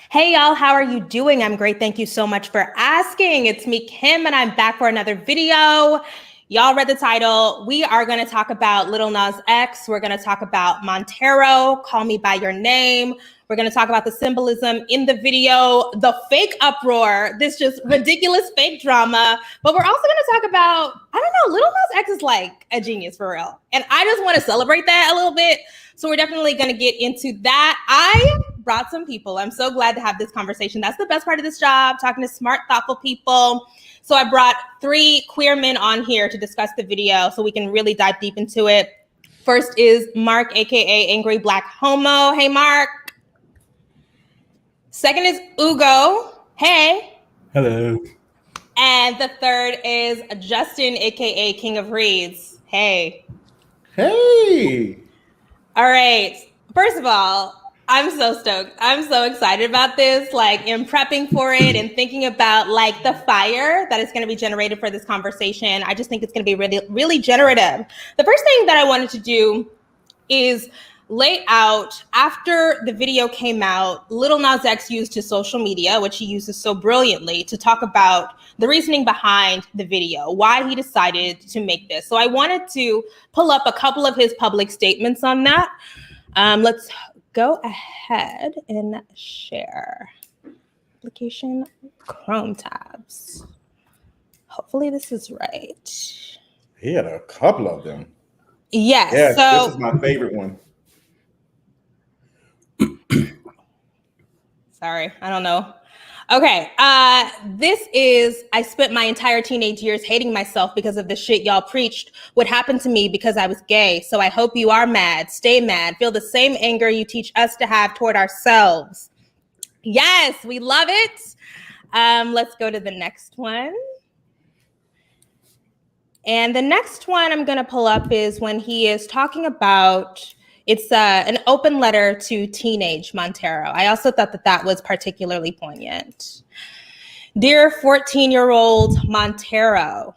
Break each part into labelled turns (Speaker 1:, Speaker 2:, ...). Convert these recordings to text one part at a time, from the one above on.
Speaker 1: Hey y'all, how are you doing? I'm great. Thank you so much for asking. It's me, Kim, and I'm back for another video. Y'all read the title. We are going to talk about Lil Nas X. We're going to talk about Montero, Call Me By Your Name. We're going to talk about the symbolism in the video, the fake uproar, this just ridiculous fake drama. But we're also going to talk about, I don't know, Lil Nas X is like a genius for real. And I just want to celebrate that a little bit. So we're definitely going to get into that. I brought some people. I'm so glad to have this conversation. That's the best part of this job, talking to smart, thoughtful people. So I brought 3 queer men on here to discuss the video so we can really dive deep into it. First is Mark, aka Angry Black Homo. Hey, Mark. Second is Ugo. Hey.
Speaker 2: Hello.
Speaker 1: And the third is Justin, aka King of Reads. Hey.
Speaker 2: Hey.
Speaker 1: All right. First of all, I'm so stoked. I'm so excited about this, like in prepping for it and thinking about like the fire that is going to be generated for this conversation. I just think it's going to be really, really generative. The first thing that I wanted to do is lay out, after the video came out, Lil Nas X used his social media, which he uses so brilliantly, to talk about the reasoning behind the video, why he decided to make this. So I wanted to pull up a couple of his public statements on that. Let's go ahead and share. Application Chrome tabs. Hopefully this is right.
Speaker 2: He had a couple of them.
Speaker 1: Yes.
Speaker 2: Yeah,
Speaker 1: so,
Speaker 2: this is my favorite one.
Speaker 1: Sorry, I don't know. Okay, this is, I spent my entire teenage years hating myself because of the shit y'all preached would happen to me because I was gay. So I hope you are mad, stay mad, feel the same anger you teach us to have toward ourselves. Yes, we love it. Let's go to the next one. And the next one I'm gonna pull up is when he is talking about, it's an open letter to teenage Montero. I also thought that that was particularly poignant. Dear 14-year-old Montero,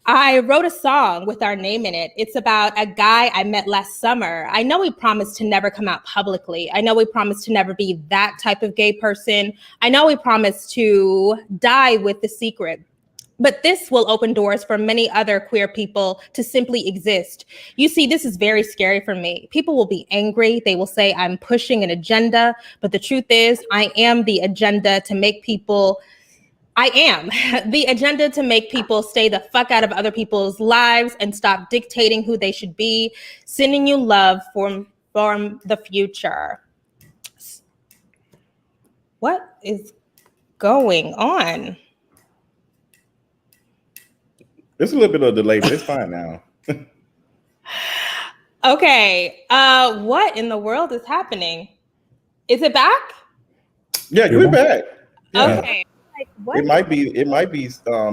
Speaker 1: I wrote a song with our name in it. It's about a guy I met last summer. I know we promised to never come out publicly. I know we promised to never be that type of gay person. I know we promised to die with the secret. But this will open doors for many other queer people to simply exist. You see, this is very scary for me. People will be angry. They will say I'm pushing an agenda. But the truth is, I am the agenda to make people, I am the agenda to make people stay the fuck out of other people's lives and stop dictating who they should be. Sending you love from the future. What is going on?
Speaker 2: There's a little bit of a delay, but it's fine now.
Speaker 1: Okay, what in the world is happening? Is it back?
Speaker 2: Yeah, you're back. Yeah.
Speaker 1: Okay. Like, what?
Speaker 2: It might be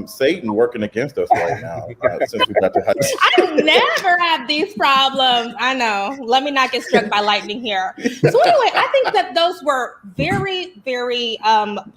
Speaker 2: Satan working against us right now since we got the
Speaker 1: I never have these problems. I know. Let me not get struck by lightning here. So anyway, I think that those were very, very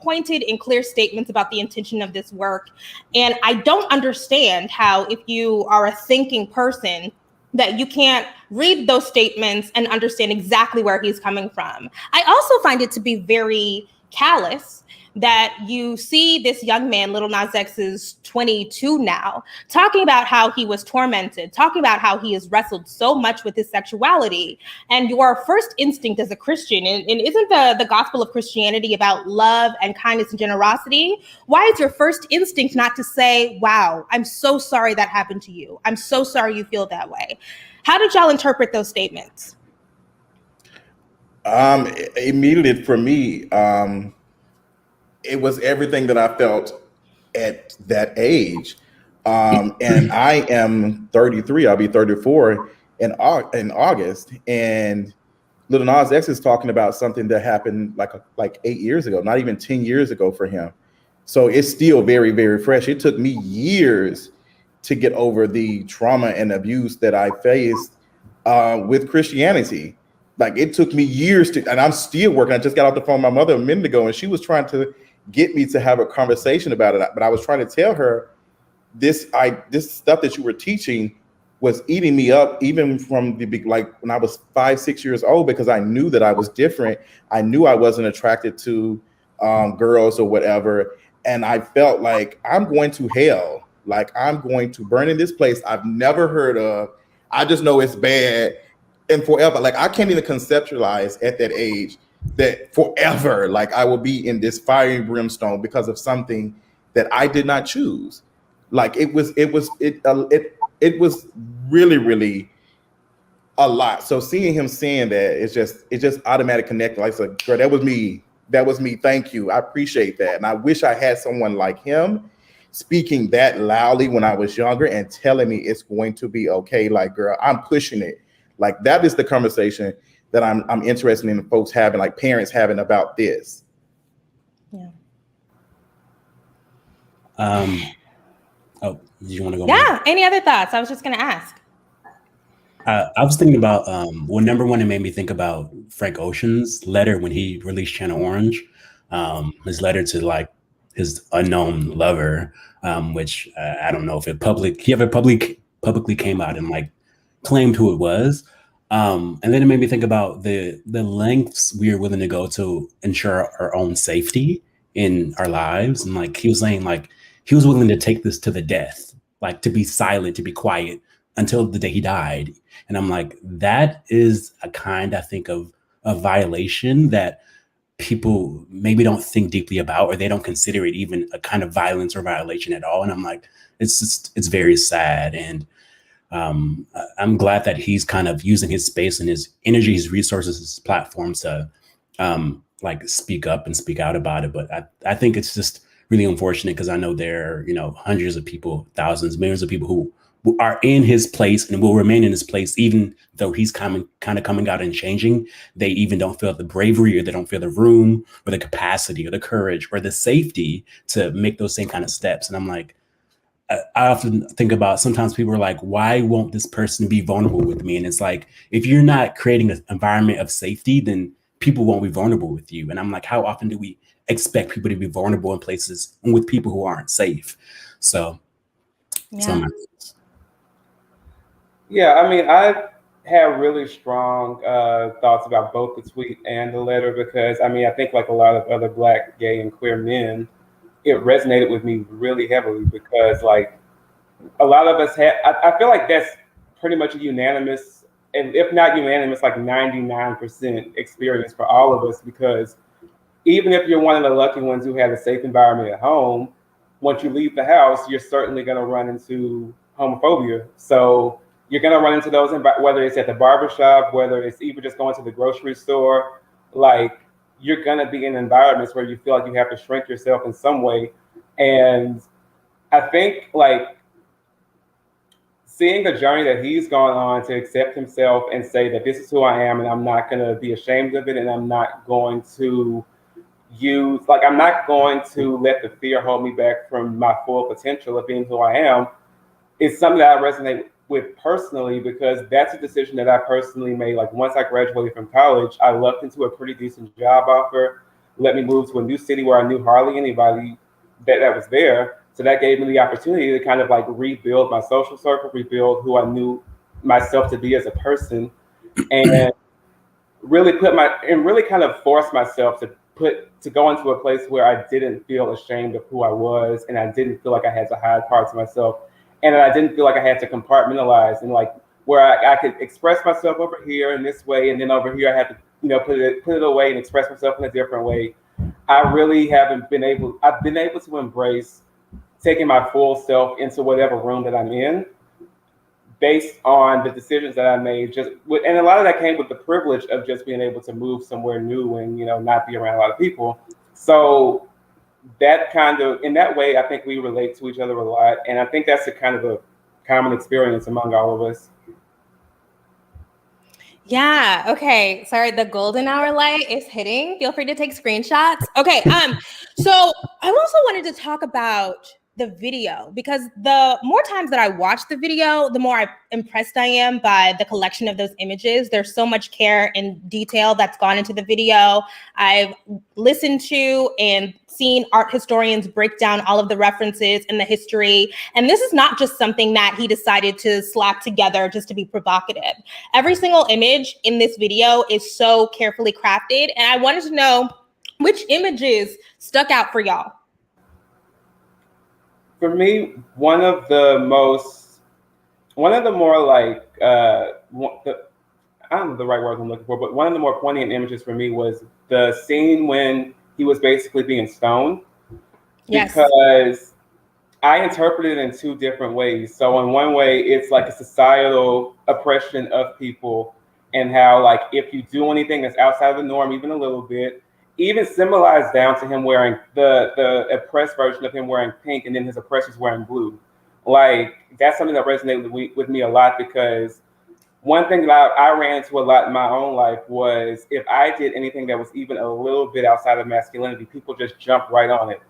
Speaker 1: pointed and clear statements about the intention of this work. And I don't understand how, if you are a thinking person, that you can't read those statements and understand exactly where he's coming from. I also find it to be very callous that you see this young man, Lil Nas X is 22 now, talking about how he was tormented, talking about how he has wrestled so much with his sexuality. And your first instinct as a Christian, and isn't the gospel of Christianity about love and kindness and generosity? Why is your first instinct not to say, wow, I'm so sorry that happened to you. I'm so sorry you feel that way. How did y'all interpret those statements?
Speaker 2: Immediately for me, it was everything that I felt at that age. And I am 33, I'll be 34 in August. And Lil Nas X is talking about something that happened like 8 years ago, not even 10 years ago for him. So it's still very, very fresh. It took me years to get over the trauma and abuse that I faced with Christianity. Like, it took me years to, and I'm still working. I just got off the phone with my mother a minute ago, and she was trying to get me to have a conversation about it. But I was trying to tell her this stuff that you were teaching was eating me up even from the big, like when I was 5, 6 years old, because I knew that I was different. I knew I wasn't attracted to girls or whatever. And I felt like I'm going to hell. Like I'm going to burn in this place I've never heard of. I just know it's bad and forever. Like I can't even conceptualize at that age that forever, like I will be in this fiery brimstone because of something that I did not choose. Like it was really, really a lot. So seeing him saying that, it just automatic connect. Like, so, girl, that was me. That was me. Thank you. I appreciate that. And I wish I had someone like him speaking that loudly when I was younger and telling me it's going to be okay. Like, girl, I'm pushing it. Like that is the conversation that I'm interested in folks having, like parents having about this.
Speaker 1: Yeah.
Speaker 3: Oh, do you want to go?
Speaker 1: Yeah. Any other thoughts? I was just going to ask.
Speaker 3: I was thinking about, well, number one, it made me think about Frank Ocean's letter when he released Channel Orange, his letter to like his unknown lover, which I don't know if he ever publicly came out and like claimed who it was. And then it made me think about the lengths we are willing to go to ensure our own safety in our lives. And like he was saying, like he was willing to take this to the death, like to be silent, to be quiet until the day he died. And I'm like, that is a kind, I think, of a violation that people maybe don't think deeply about, or they don't consider it even a kind of violence or violation at all. And I'm like, it's very sad. And I'm glad that he's kind of using his space and his energy, his resources, his platforms to like speak up and speak out about it. But I think it's just really unfortunate because I know there are, hundreds of people, thousands, millions of people who are in his place and will remain in his place, even though he's kind of coming out and changing. They even don't feel the bravery, or they don't feel the room or the capacity or the courage or the safety to make those same kind of steps. And I'm like, I often think about, sometimes people are like, why won't this person be vulnerable with me? And it's like, if you're not creating an environment of safety, then people won't be vulnerable with you. And I'm like, how often do we expect people to be vulnerable in places and with people who aren't safe? So,
Speaker 1: Yeah.
Speaker 4: Yeah, I mean, I have really strong thoughts about both the tweet and the letter because, I mean, I think like a lot of other Black, gay, and queer men, it resonated with me really heavily because, like, a lot of us I feel like that's pretty much a unanimous, and if not unanimous, like 99% experience for all of us, because even if you're one of the lucky ones who had a safe environment at home, once you leave the house, you're certainly going to run into homophobia. So you're going to run into those, whether it's at the barbershop, whether it's even just going to the grocery store, like you're going to be in environments where you feel like you have to shrink yourself in some way. And I think like seeing the journey that he's gone on to accept himself and say that this is who I am and I'm not going to be ashamed of it, and I'm not going to I'm not going to let the fear hold me back from my full potential of being who I am, is something that I resonate with personally, because that's a decision that I personally made. Like once I graduated from college, I lucked into a pretty decent job offer, let me move to a new city where I knew hardly anybody that was there. So that gave me the opportunity to kind of like rebuild my social circle, rebuild who I knew myself to be as a person, and really really kind of force myself to go into a place where I didn't feel ashamed of who I was, and I didn't feel like I had to hide parts of myself, and I didn't feel like I had to compartmentalize, and like where I could express myself over here in this way, and then over here I had to put it away and express myself in a different way. I really I've been able to embrace taking my full self into whatever room that I'm in, based on the decisions that I made, and a lot of that came with the privilege of just being able to move somewhere new and not be around a lot of people. So that kind of, in that way, I think we relate to each other a lot, and I think that's a kind of a common experience among all of us.
Speaker 1: Yeah. Okay. Sorry, the golden hour light is hitting. Feel free to take screenshots. Okay. So I also wanted to talk about the video, because the more times that I watch the video, the more impressed I am by the collection of those images. There's so much care and detail that's gone into the video. I've listened to and seen art historians break down all of the references and the history. And this is not just something that he decided to slap together just to be provocative. Every single image in this video is so carefully crafted. And I wanted to know which images stuck out for y'all.
Speaker 4: For me, one of the more like, I don't know the right word I'm looking for, but one of the more poignant images for me was the scene when he was basically being stoned.
Speaker 1: Yes.
Speaker 4: Because I interpreted it in two different ways. So in one way, it's like a societal oppression of people, and how like if you do anything that's outside of the norm, even a little bit, even symbolized down to him wearing the oppressed version of him wearing pink, and then his oppressors wearing blue. Like that's something that resonated with me a lot, because one thing that I ran into a lot in my own life was if I did anything that was even a little bit outside of masculinity, people just jumped right on it.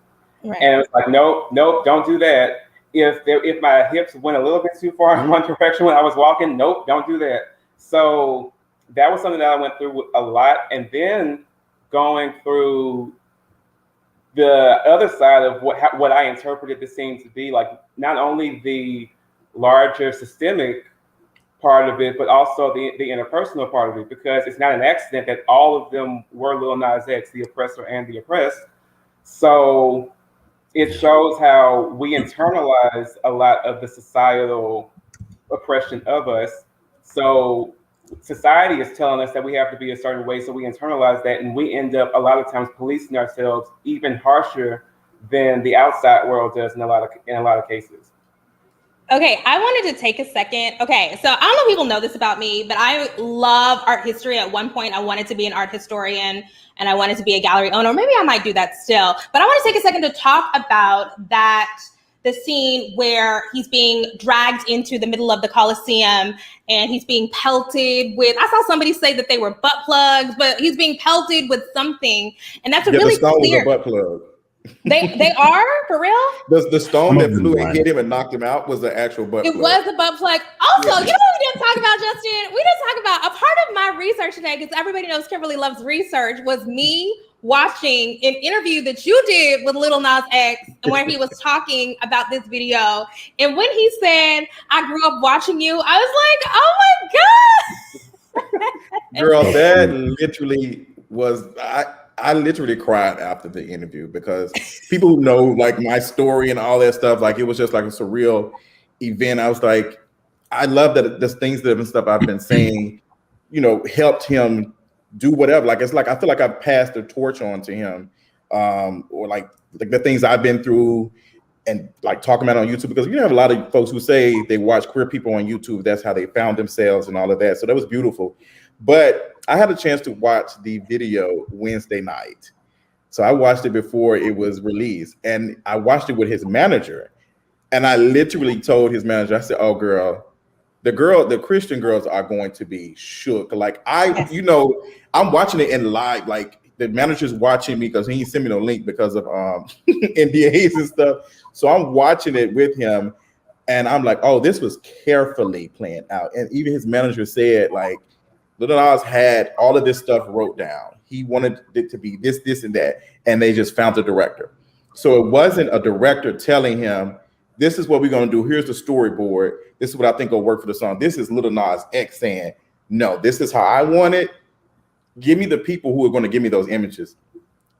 Speaker 1: Right.
Speaker 4: And it was like, nope, don't do that. If my hips went a little bit too far in one direction when I was walking, nope, don't do that. So that was something that I went through a lot. And then going through the other side of what I interpreted the scene to be, like not only the larger systemic part of it, but also the interpersonal part of it, because it's not an accident that all of them were Lil Nas X, the oppressor and the oppressed. So it shows how we internalize a lot of the societal oppression of us. So society is telling us that we have to be a certain way, so we internalize that, and we end up a lot of times policing ourselves even harsher than the outside world does in a lot of cases.
Speaker 1: Okay, I wanted to take a second. Okay, so I don't know if people know this about me, but I love art history. At one point, I wanted to be an art historian and I wanted to be a gallery owner. Maybe I might do that still. But I want to take a second to talk about the scene where he's being dragged into the middle of the Coliseum and he's being pelted with, I saw somebody say that they were butt plugs, but he's being pelted with something. And that's a really clear.
Speaker 2: The butt plug.
Speaker 1: They are for real?
Speaker 2: The stone that flew and hit him and knocked him out was the actual butt plug.
Speaker 1: It was a butt plug. Also, you know what we didn't talk about, Justin? We didn't talk about a part of my research today, because everybody knows Kimberly loves research, was me watching an interview that you did with Lil Nas X, where he was talking about this video. And when he said, I grew up watching you, I was like, oh my God.
Speaker 2: Girl, that literally was, I literally cried after the interview, because people who know like my story and all that stuff, like it was just like a surreal event. I was like, I love that the things that and stuff I've been saying, helped him do whatever. Like it's like I feel like I've passed the torch on to him, or like the things I've been through and like talking about on YouTube, because you have a lot of folks who say they watch queer people on YouTube. That's how they found themselves and all of that. So that was beautiful. But I had a chance to watch the video Wednesday night. So I watched it before it was released, and I watched it with his manager. And I literally told his manager, I said, oh girl, the Christian girls are going to be shook. Like I'm watching it in live, like the manager's watching me because he sent me no link because of NDAs and stuff. So I'm watching it with him, and I'm like, oh, this was carefully planned out. And even his manager said, like, Lil Nas had all of this stuff wrote down. He wanted it to be this, this, and that, and they just found the director. So it wasn't a director telling him, this is what we're going to do. Here's the storyboard. This is what I think will work for the song. This is Lil Nas X saying, no, this is how I want it. Give me the people who are going to give me those images.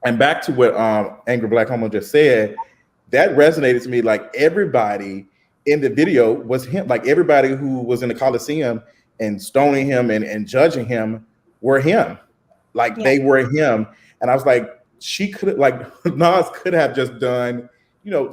Speaker 2: And back to what Angry Black Homo just said, that resonated to me. Like everybody in the video was him. Like everybody who was in the Coliseum and stoning him and judging him were him. Like they were him. And I was like, Nas could have just done,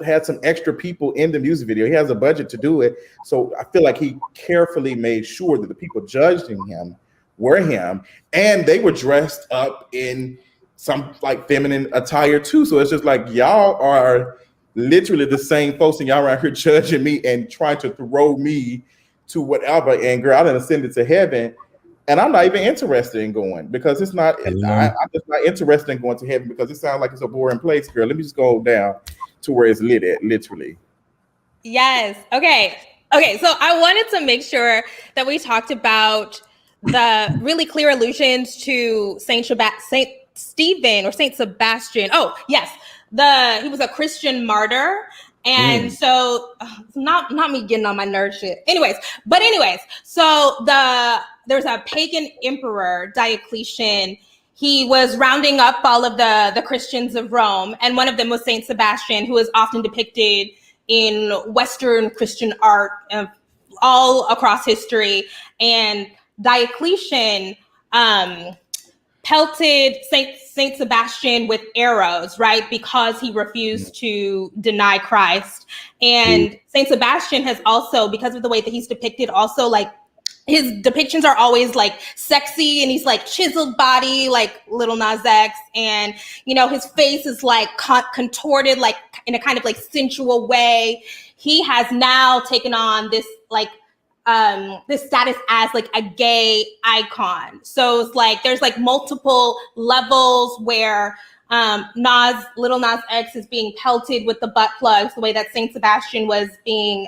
Speaker 2: had some extra people in the music video. He has a budget to do it. So I feel like he carefully made sure that the people judging him were him, and they were dressed up in some like feminine attire too. So it's just like, y'all are literally the same folks, and y'all around here judging me and trying to throw me to whatever. And girl, I done ascended to heaven, and I'm not even interested in going, because it's not. I'm just not interested in going to heaven because it sounds like it's a boring place, girl. Let me just go down to where it's lit at, literally.
Speaker 1: Yes. Okay. Okay. So I wanted to make sure that we talked about the really clear allusions to Saint Stephen or Saint Sebastian. Oh, yes. He was a Christian martyr. And so not me getting on my nerd shit. Anyways, so there's a pagan emperor, Diocletian. He was rounding up all of the Christians of Rome, and one of them was Saint Sebastian, who is often depicted in Western Christian art all across history. And Diocletian pelted Saint Sebastian with arrows, right? Because he refused to deny Christ. And Saint Sebastian has also, because of the way that he's depicted, also like his depictions are always like sexy, and he's like chiseled body, like Lil Nas X, and you know his face is like contorted, like in a kind of like sensual way. He has now taken on this like this status as like a gay icon. So it's like there's like multiple levels where Lil Nas X is being pelted with the butt plugs, the way that Saint Sebastian was being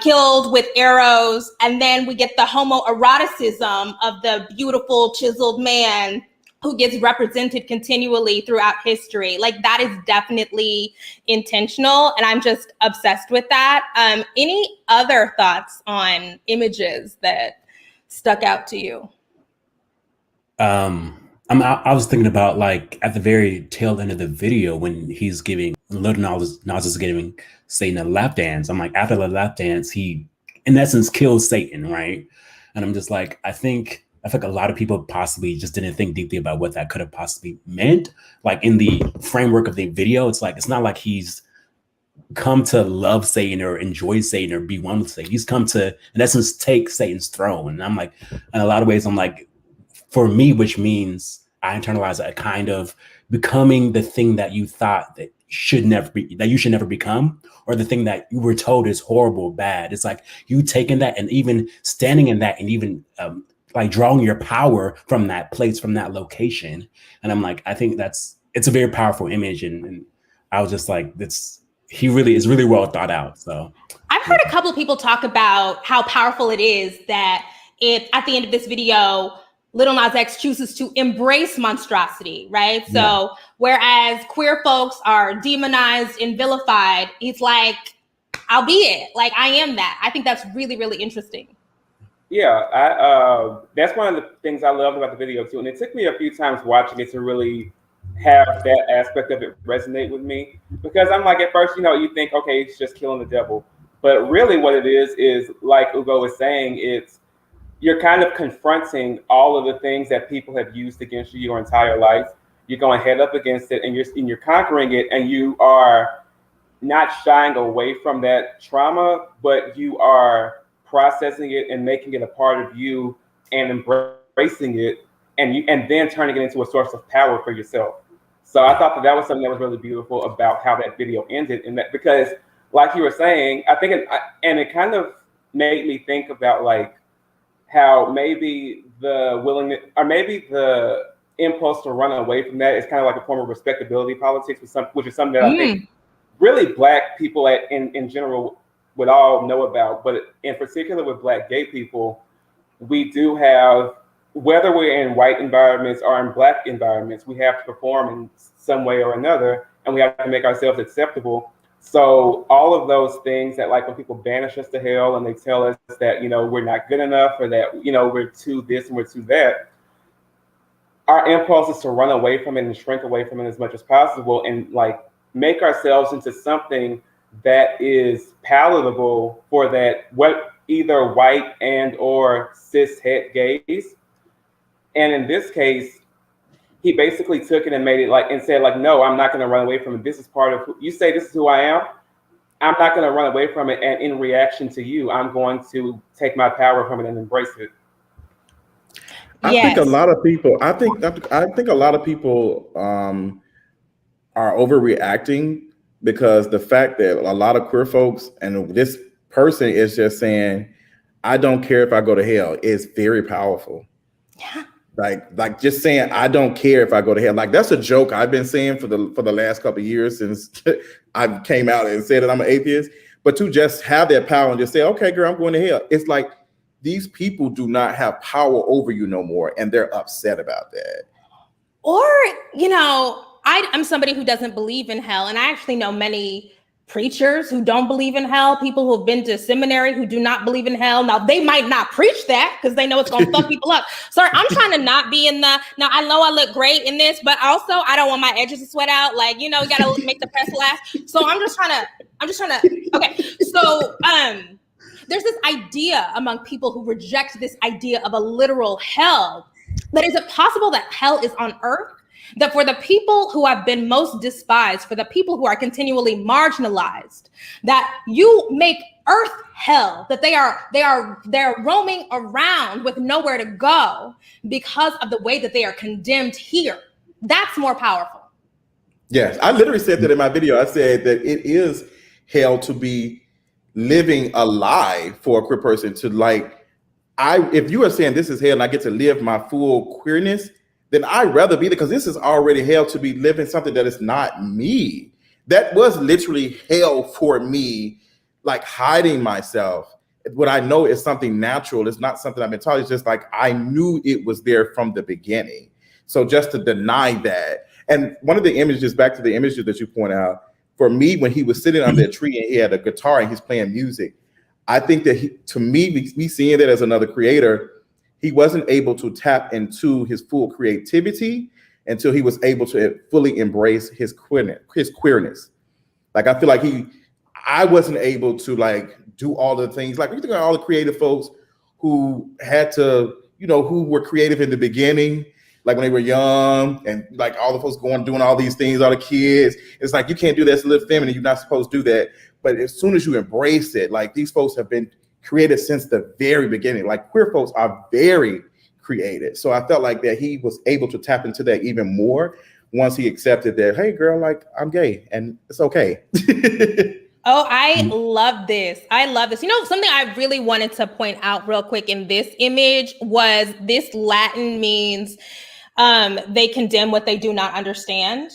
Speaker 1: killed with arrows. And then we get the homoeroticism of the beautiful chiseled man who gets represented continually throughout history. Like that is definitely intentional, and I'm just obsessed with that. Any other thoughts on images that stuck out to you?
Speaker 3: I was thinking about like at the very tail end of the video when he's giving Lil Nas is giving Satan a lap dance. I'm like, after the lap dance, he in essence kills Satan, right? And I'm just like, I think a lot of people possibly just didn't think deeply about what that could have possibly meant. Like in the framework of the video, it's like it's not like he's come to love Satan or enjoy Satan or be one with Satan. He's come to, in essence, take Satan's throne. And I'm like, in a lot of ways, I'm like, for me, which means I internalize a kind of becoming the thing that you thought that you should never become, or the thing that you were told is horrible, bad. It's like you taking that and even standing in that and even like drawing your power from that place, from that location. And I'm like, I think it's a very powerful image. And I was just like, it's really well thought out. So
Speaker 1: I've heard a couple of people talk about how powerful it is that if at the end of this video, Lil Nas X chooses to embrace monstrosity, right? So whereas queer folks are demonized and vilified, he's like, I'll be it. Like I am that. I think that's really, really interesting.
Speaker 4: Yeah, that's one of the things I loved about the video too. And it took me a few times watching it to really have that aspect of it resonate with me. Because I'm like, at first, you think, okay, it's just killing the devil. But really what it is like Ugo was saying, you're kind of confronting all of the things that people have used against you your entire life. You're going head up against it, and you're conquering it, and you are not shying away from that trauma, but you are processing it and making it a part of you and embracing it, and then turning it into a source of power for yourself. So I thought that was something that was really beautiful about how that video ended, and that because, like you were saying, I think, it kind of made me think about like how maybe the willingness or maybe the impulse to run away from that is kind of like a form of respectability politics, which is something that I think really Black people in general would all know about. But in particular with Black gay people, we do have, whether we're in white environments or in Black environments, we have to perform in some way or another, and we have to make ourselves acceptable. So all of those things that, like when people banish us to hell and they tell us that, we're not good enough, or that, we're too this and we're too that, our impulse is to run away from it and shrink away from it as much as possible and like make ourselves into something that is palatable for that, either white and or cis het gays. And in this case, he basically took it and made it like, and said like, no, I'm not going to run away from it. This is part of who you say, this is who I am. I'm not going to run away from it. And in reaction to you, I'm going to take my power from it and embrace it.
Speaker 2: I think a lot of people, I think a lot of people are overreacting, because the fact that a lot of queer folks and this person is just saying, I don't care if I go to hell, is very powerful.
Speaker 1: Yeah.
Speaker 2: Like just saying, I don't care if I go to hell. Like that's a joke I've been saying for the last couple of years since I came out and said that I'm an atheist. But to just have that power and just say, okay, girl, I'm going to hell. It's like these people do not have power over you no more, and they're upset about that.
Speaker 1: Or, I'm somebody who doesn't believe in hell, and I actually know many preachers who don't believe in hell, people who have been to seminary who do not believe in hell. Now, they might not preach that because they know it's going to fuck people up. Sorry, I'm trying to not be in now I know I look great in this, but also I don't want my edges to sweat out. Like, you got to make the press last. So I'm just trying to, okay. So, there's this idea among people who reject this idea of a literal hell, that is it possible that hell is on earth? That for the people who have been most despised, for the people who are continually marginalized, that you make earth hell, that they're roaming around with nowhere to go because of the way that they are condemned here. That's more powerful.
Speaker 2: Yes, I literally said that in my video. I said that it is hell to be living a lie for a queer person to if you are saying this is hell and I get to live my full queerness, then I'd rather be there, because this is already hell to be living something that is not me. That was literally hell for me, like hiding myself. What I know is something natural. It's not something I've been taught. It's just like I knew it was there from the beginning. So just to deny that. And one of the images, back to the images that you point out, for me, when he was sitting under a tree and he had a guitar and he's playing music, I think that to me seeing that as another creator, he wasn't able to tap into his full creativity until he was able to fully embrace his queerness. Like, I feel like I wasn't able to do all the things. Like, you think about all the creative folks who had to, who were creative in the beginning, like when they were young, and like all the folks doing all these things, all the kids. It's like, you can't do that. It's a little feminine. You're not supposed to do that. But as soon as you embrace it, like these folks have been created since the very beginning. Like, queer folks are very creative. So I felt like that he was able to tap into that even more once he accepted that, hey girl, like I'm gay and it's okay.
Speaker 1: Oh, I love this. I love this. Something I really wanted to point out real quick in this image was this Latin means they condemn what they do not understand.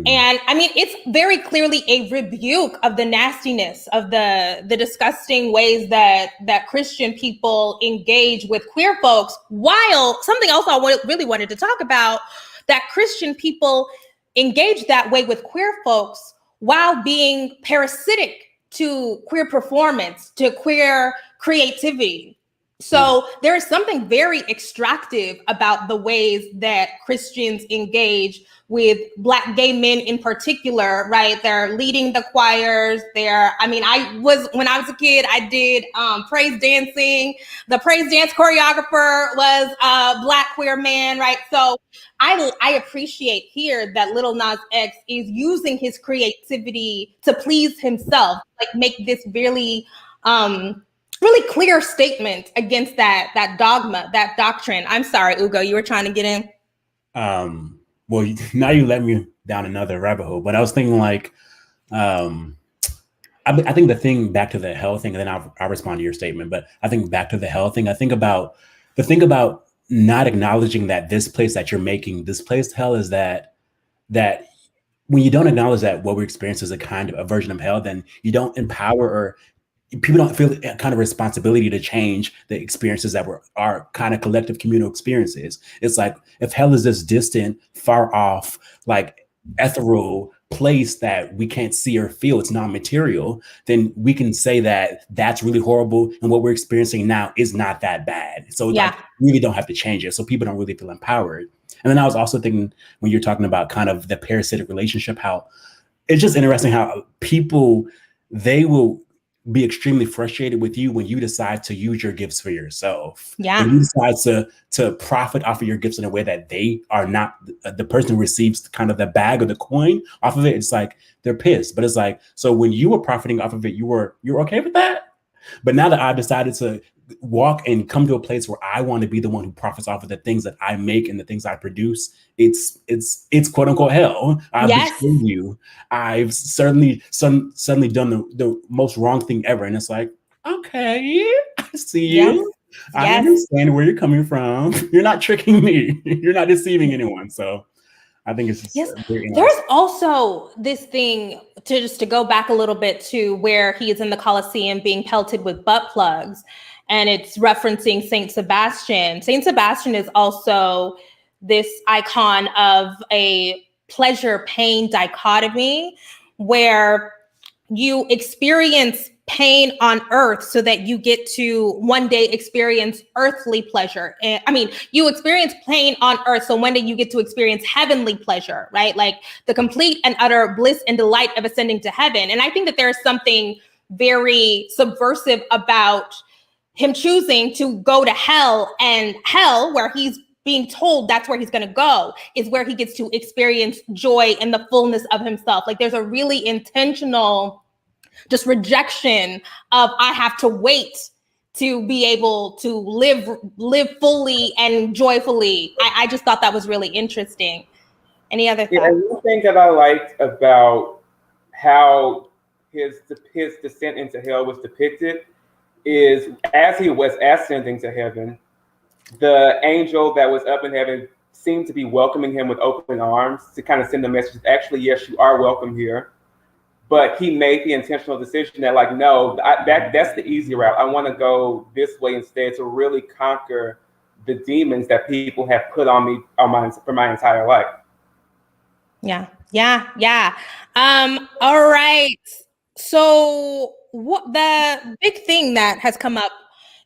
Speaker 1: And I mean, it's very clearly a rebuke of the nastiness of the disgusting ways that Christian people engage with queer folks. While something else I really wanted to talk about, that Christian people engage that way with queer folks while being parasitic to queer performance, to queer creativity. So there is something very extractive about the ways that Christians engage with Black gay men in particular, right? They're leading the choirs. When I was a kid, I did praise dancing. The praise dance choreographer was a Black queer man, right? So I appreciate here that Lil Nas X is using his creativity to please himself, like make this really clear statement against that dogma, that doctrine. I'm sorry, Ugo, you were trying to get in.
Speaker 3: Well, now you let me down another rabbit hole, but I was thinking I think the thing back to the hell thing, and then I'll respond to your statement, but I think back to the hell thing, I think about the thing about not acknowledging that this place that you're making, this place hell, is that when you don't acknowledge that what we experience is a kind of a version of hell, then you don't empower, or people don't feel a kind of responsibility to change the experiences that were our kind of collective communal experiences. It's like, if hell is this distant, far off, like ethereal place that we can't see or feel, it's non-material, then we can say that that's really horrible, and what we're experiencing now is not that bad. So we really don't have to change it. So people don't really feel empowered. And then I was also thinking, when you're talking about kind of the parasitic relationship, how it's just interesting how people, they will be extremely frustrated with you when you decide to use your gifts for yourself.
Speaker 1: Yeah.
Speaker 3: And you decide to profit off of your gifts in a way that they are not the person who receives kind of the bag or the coin off of it. It's like they're pissed. But it's like, so when you were profiting off of it, you're okay with that? But now that I've decided to walk and come to a place where I want to be the one who profits off of the things that I make and the things I produce, it's quote unquote hell. I've betrayed you. I've suddenly done the most wrong thing ever. And it's like, okay, I see you. I understand where you're coming from. You're not tricking me. You're not deceiving anyone. So I think it's just
Speaker 1: There's also this thing to go back a little bit to where he is in the Colosseum being pelted with butt plugs, and it's referencing Saint Sebastian. Saint Sebastian is also this icon of a pleasure-pain dichotomy where you experience pain on earth so that you get to one day experience earthly pleasure. And I mean, you experience pain on earth, so one day you get to experience heavenly pleasure, right? Like the complete and utter bliss and delight of ascending to heaven. And I think that there's something very subversive about him choosing to go to hell, and hell, where he's being told that's where he's going to go, is where he gets to experience joy in the fullness of himself. Like there's a really intentional just rejection of I have to wait to be able to live fully and joyfully. I just thought that was really interesting. Any other thoughts?
Speaker 4: Yeah, and one thing that I liked about how his descent into hell was depicted is as he was ascending to heaven, the angel that was up in heaven seemed to be welcoming him with open arms to kind of send the message, actually, yes, you are welcome here. But he made the intentional decision that, like, no, that's the easy route. I want to go this way instead to really conquer the demons that people have put on me for my entire life.
Speaker 1: Yeah. All right. So what the big thing that has come up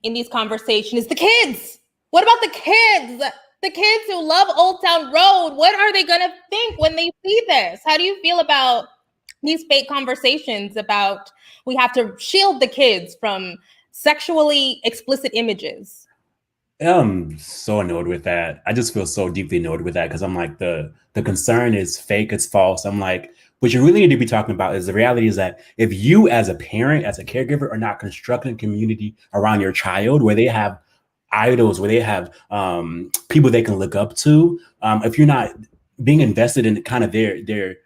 Speaker 1: in these conversations is the kids. What about the kids? The kids who love Old Town Road, what are they going to think when they see this? How do you feel about these fake conversations about we have to shield the kids from sexually explicit images?
Speaker 3: I'm so annoyed with that. I just feel so deeply annoyed with that because I'm like, the concern is fake, it's false. I'm like, what you really need to be talking about is the reality is that if you as a parent, as a caregiver, are not constructing a community around your child where they have idols, where they have people they can look up to, if you're not being invested in kind of their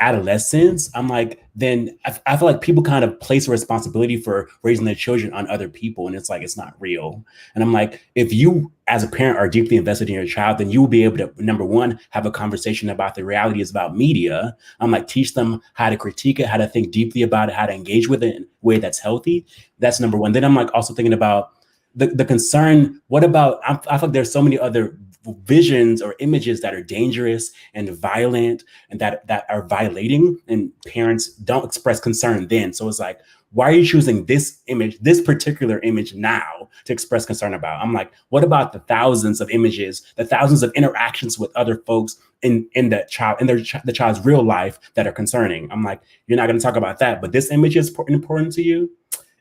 Speaker 3: adolescence, I'm like, then I feel like people kind of place a responsibility for raising their children on other people. And it's like, it's not real. And I'm like, if you as a parent are deeply invested in your child, then you will be able to, number one, have a conversation about the realities about media. I'm like, teach them how to critique it, how to think deeply about it, how to engage with it in a way that's healthy. That's number one. Then I'm like also thinking about the concern. What about, I feel like there's so many other visions or images that are dangerous and violent and that are violating, and parents don't express concern then. So it's like, why are you choosing this image, this particular image now to express concern about? I'm like, what about the thousands of images, the thousands of interactions with other folks in the child's real life that are concerning? I'm like, you're not going to talk about that, but this image is important to you.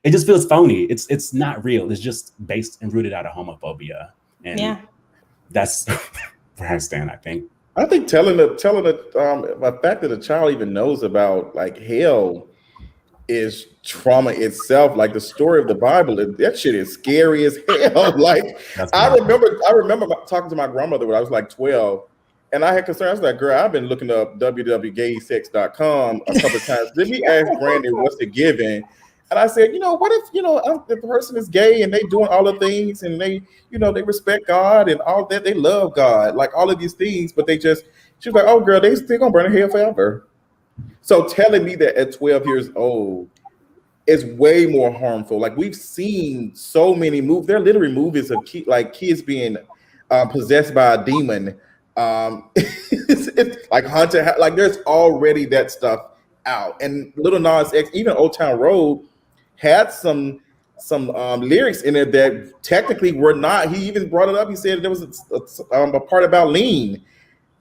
Speaker 3: It just feels phony. It's not real. It's just based and rooted out of homophobia. And yeah, that's where I stand, I think.
Speaker 2: I think telling the fact that a child even knows about like hell is trauma itself. Like the story of the Bible, that shit is scary as hell. Like I remember talking to my grandmother when I was like 12, and I had concerns. I was like, girl, I've been looking up www.gaysex.com a couple of times. Let me ask Brandon what's the given. And I said, what if, if the person is gay and they doing all the things and they, they respect God and all that, they love God, like all of these things, but she was like, oh girl, they're gonna burn in hell forever. So telling me that at 12 years old is way more harmful. Like we've seen so many movies, there are literally movies of kids being possessed by a demon. It's like haunted, like there's already that stuff out. And Lil Nas X, even Old Town Road, had some lyrics in it that technically were not. He even brought it up. He said there was a part about lean,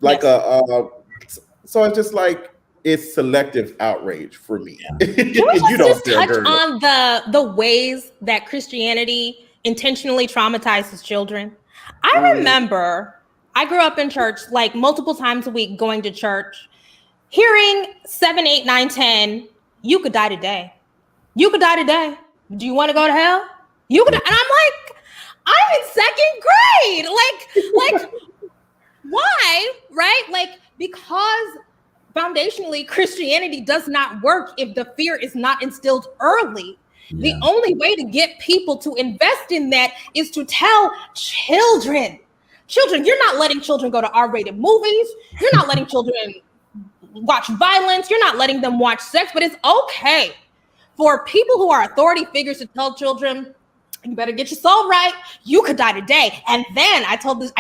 Speaker 2: like yes. So it's just like it's selective outrage for me.
Speaker 1: Yeah. Can we just touch on the ways that Christianity intentionally traumatizes children? I remember I grew up in church like multiple times a week, going to church, hearing 7, 8, 9, 10. You could die today. You could die today. Do you want to go to hell? You could. And I'm like, I'm in second grade. Like, why? Right? Like, because foundationally, Christianity does not work if the fear is not instilled early. The only way to get people to invest in that is to tell children. Children, you're not letting children go to R-rated movies. You're not letting children watch violence. You're not letting them watch sex, but it's okay for people who are authority figures to tell children, you better get your soul right. You could die today. And then I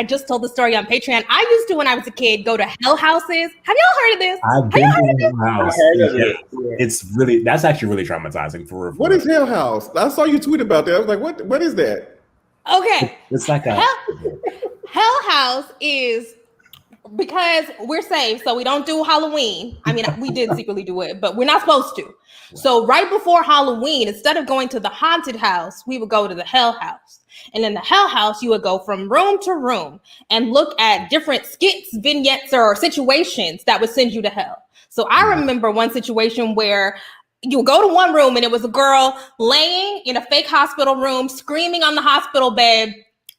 Speaker 1: just told the story on Patreon. I used to, when I was a kid, go to hell houses. Have y'all heard of this?
Speaker 3: I've been to Hell House. It's really, that's actually really traumatizing for real.
Speaker 2: What is Hell House? I saw you tweet about that. I was like, what is that?
Speaker 1: Okay.
Speaker 3: It's like a
Speaker 1: Hell House is, because we're safe, so we don't do Halloween. I mean, we did secretly do it, but we're not supposed to. So right before Halloween, instead of going to the haunted house, we would go to the Hell House. And in the Hell House, you would go from room to room and look at different skits, vignettes, or situations that would send you to hell. So I remember one situation where you would go to one room and it was a girl laying in a fake hospital room, screaming on the hospital bed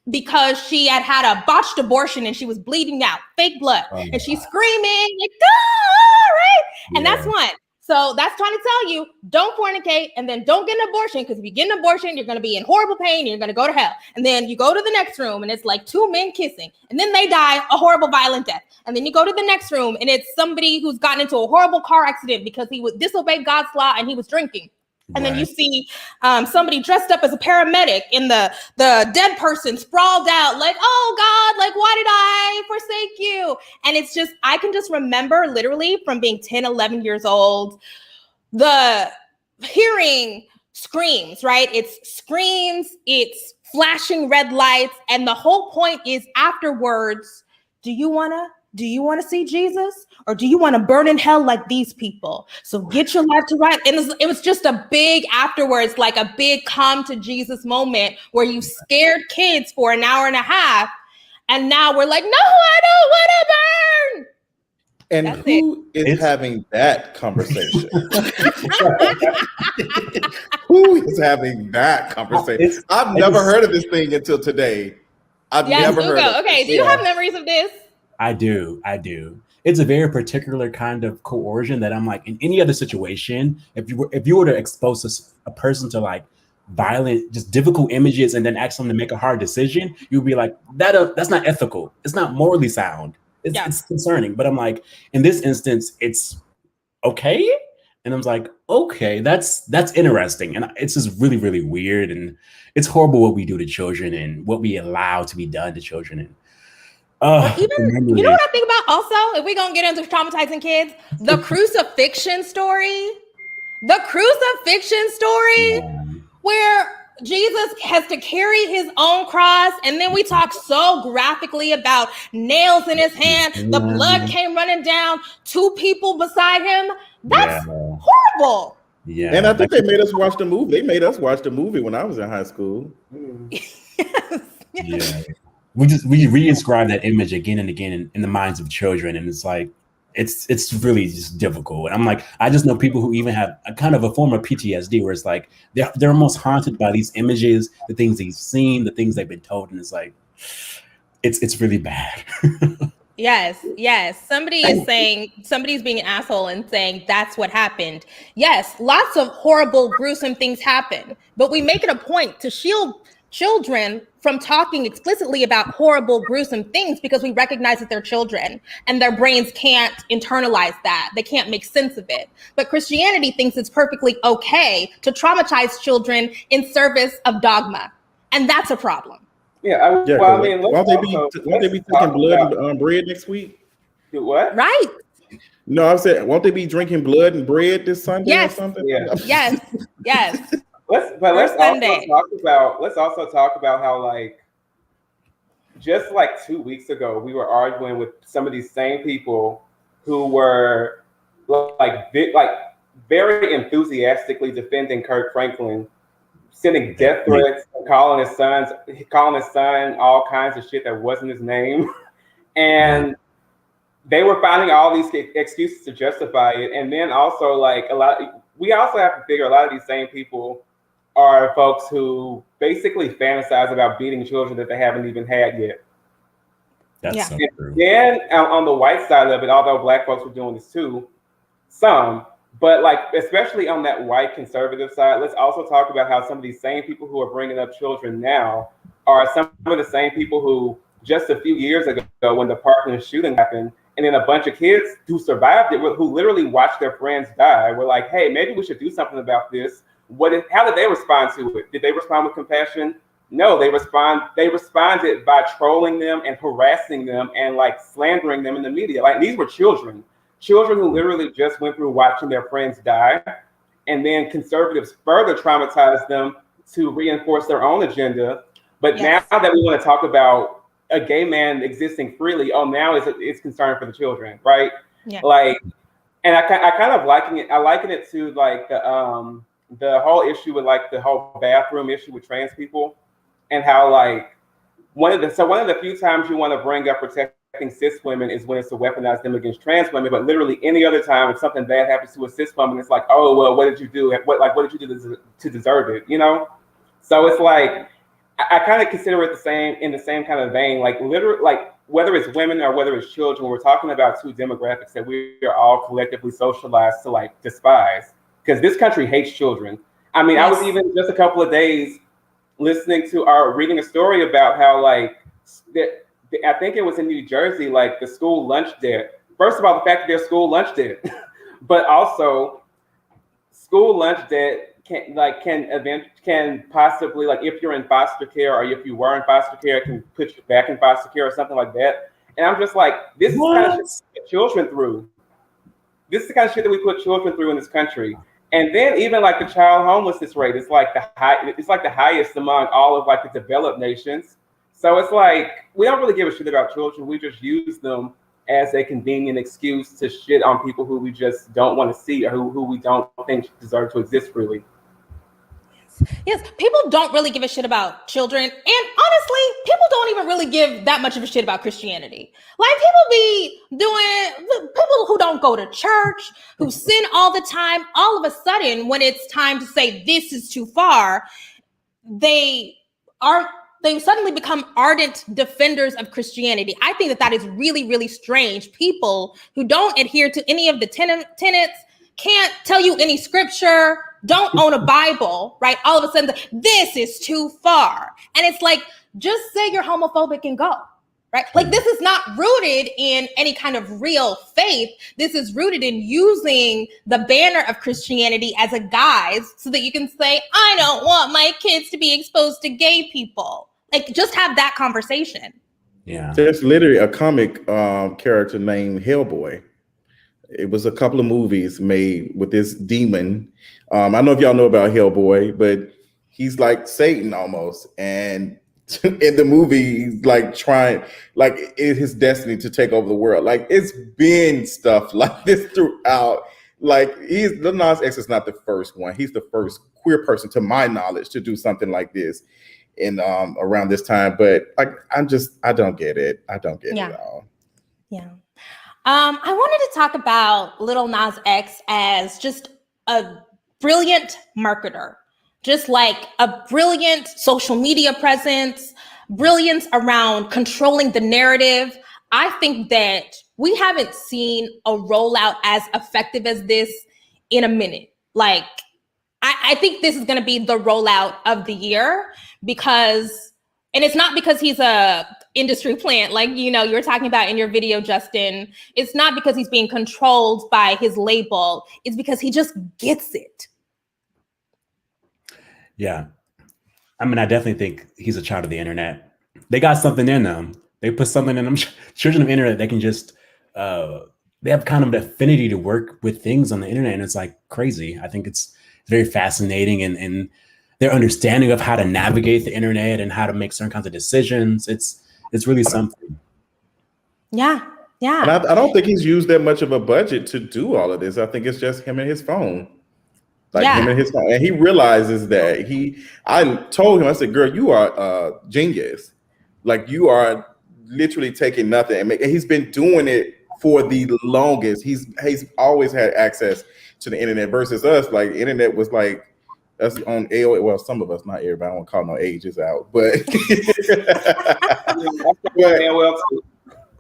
Speaker 1: because she had had a botched abortion and she was bleeding out, fake blood. And she's screaming like, ah, right? And that's one. So that's trying to tell you, don't fornicate and then don't get an abortion, because if you get an abortion, you're going to be in horrible pain and you're going to go to hell. And then you go to the next room and it's like two men kissing and then they die a horrible, violent death. And then you go to the next room and it's somebody who's gotten into a horrible car accident because he would disobey God's law and he was drinking. And then you see somebody dressed up as a paramedic and the dead person sprawled out like, oh God, like, why did I forsake you? And it's just, I can just remember literally from being 10, 11 years old, the hearing screams, right? It's screams, it's flashing red lights. And the whole point is afterwards, do you want to see Jesus, or do you want to burn in hell like these people? So get your life to right. And it was just a big afterwards, like a big come to Jesus moment where you scared kids for an hour and a half. And now we're like, no, I don't want to burn.
Speaker 2: And
Speaker 1: That's
Speaker 2: who is having that conversation? Who is having that conversation? I've never heard of this thing until today. I've never heard of it.
Speaker 1: Okay, do you have memories of this?
Speaker 3: I do. It's a very particular kind of coercion that I'm like, in any other situation, if you were to expose a person to like violent, just difficult images and then ask them to make a hard decision, you'd be like, that's not ethical. It's not morally sound. It's concerning. But I'm like, in this instance, it's okay. And I'm like, okay, that's interesting. And it's just really, really weird. And it's horrible what we do to children and what we allow to be done to children. And
Speaker 1: you know what I think about also, if we're gonna get into traumatizing kids, the crucifixion story, where Jesus has to carry his own cross, and then we talk so graphically about nails in his hand, the blood came running down, two people beside him. That's horrible.
Speaker 2: Yeah, and I think they made us watch the movie. They made us watch the movie when I was in high school.
Speaker 1: Yes.
Speaker 3: Yeah. We re-inscribe that image again and again in the minds of children, and it's like it's really just difficult. And I'm like, I just know people who even have a kind of a form of PTSD where it's like they're almost haunted by these images, the things they've seen, the things they've been told, and it's like it's really bad.
Speaker 1: Yes. Somebody's being an asshole and saying that's what happened. Yes, lots of horrible, gruesome things happen, but we make it a point to shield children from talking explicitly about horrible, gruesome things because we recognize that they're children and their brains can't internalize that. They can't make sense of it. But Christianity thinks it's perfectly okay to traumatize children in service of dogma. And that's a problem.
Speaker 2: Won't they be taking blood and bread next week?
Speaker 4: Do what?
Speaker 1: Right.
Speaker 2: No, I said, won't they be drinking blood and bread this Sunday or something?
Speaker 4: Yeah.
Speaker 1: Yes.
Speaker 4: Let's also talk about how, like, just like 2 weeks ago, we were arguing with some of these same people who were like very enthusiastically defending Kirk Franklin, sending death threats, calling his son all kinds of shit that wasn't his name, and they were finding all these excuses to justify it. And then also, like, we also have to figure a lot of these same people are folks who basically fantasize about beating children that they haven't even had yet.
Speaker 3: That's so true.
Speaker 4: Then on the white side of it, although Black folks were doing this too, But like, especially on that white conservative side, let's also talk about how some of these same people who are bringing up children now are some of the same people who just a few years ago, when the Parkland shooting happened, and then a bunch of kids who survived it, who literally watched their friends die, were like, hey, maybe we should do something about this. How did they respond to it? Did they respond with compassion? No, they responded by trolling them and harassing them and like slandering them in the media. Like, these were children who literally just went through watching their friends die, and then conservatives further traumatized them to reinforce their own agenda. But now that we want to talk about a gay man existing freely, now it's concern for the children, right?
Speaker 1: Yeah.
Speaker 4: Like, and I kind of liken it to like the whole issue with like the whole bathroom issue with trans people, and how like one of the few times you want to bring up protecting cis women is when it's to weaponize them against trans women, but literally any other time if something bad happens to a cis woman, it's like, oh well, what did you do? What did you do to deserve it? You know? So it's like I kind of consider it in the same kind of vein, like literally, like whether it's women or whether it's children, we're talking about two demographics that we are all collectively socialized to like despise, because this country hates children. I mean, I was even just a couple of days listening to reading a story about how like I think it was in New Jersey, like the school lunch debt. First of all, the fact that there's school lunch debt, but also school lunch debt can possibly, like if you're in foster care or if you were in foster care, it can put you back in foster care or something like that. And I'm just like, this is the kind of shit we put children through. This is the kind of shit that we put children through in this country. And then even like the child homelessness rate is like the highest among all of like the developed nations. So it's like, we don't really give a shit about children. We just use them as a convenient excuse to shit on people who we just don't want to see or who we don't think deserve to exist freely.
Speaker 1: Yes, people don't really give a shit about children. And honestly, people don't even really give that much of a shit about Christianity. Like, people who don't go to church, who sin all the time, all of a sudden, when it's time to say this is too far, they suddenly become ardent defenders of Christianity. I think that is really, really strange. People who don't adhere to any of the tenets, can't tell you any scripture, don't own a Bible, right? All of a sudden, this is too far. And it's like, just say you're homophobic and go, right? Like, this is not rooted in any kind of real faith. This is rooted in using the banner of Christianity as a guise so that you can say, I don't want my kids to be exposed to gay people. Like, just have that conversation.
Speaker 3: Yeah.
Speaker 2: There's literally a comic character named Hellboy. It was a couple of movies made with this demon. I don't know if y'all know about Hellboy, but he's like Satan almost. And in the movie, he's like trying, like it's his destiny to take over the world. Like, it's been stuff like this throughout. Like, Lil Nas X is not the first one. He's the first queer person, to my knowledge, to do something like this in around this time. But like, I don't get it. I don't get it at all.
Speaker 1: Yeah. I wanted to talk about Lil Nas X as just a brilliant marketer, just like a brilliant social media presence, brilliance around controlling the narrative. I think that we haven't seen a rollout as effective as this in a minute. Like, I think this is going to be the rollout of the year because, and it's not because he's a industry plant, like, you know, you were talking about in your video, Justin. It's not because he's being controlled by his label. It's because he just gets it.
Speaker 3: Yeah. I mean, I definitely think he's a child of the internet. They got something in them. They put something in them. Children of the internet, they can just, they have kind of an affinity to work with things on the internet. And it's like crazy. I think it's very fascinating, and their understanding of how to navigate the internet and how to make certain kinds of decisions. It's really something.
Speaker 1: Yeah. Yeah.
Speaker 2: And I don't think he's used that much of a budget to do all of this. I think it's just him and his phone. Him and his phone. And he realizes that I told him, I said, girl, you are a genius. Like, you are literally taking nothing. And he's been doing it for the longest. He's always had access to the internet versus us. Like, internet was like us on AOL. Well, some of us, not everybody. I don't want to call no ages out, but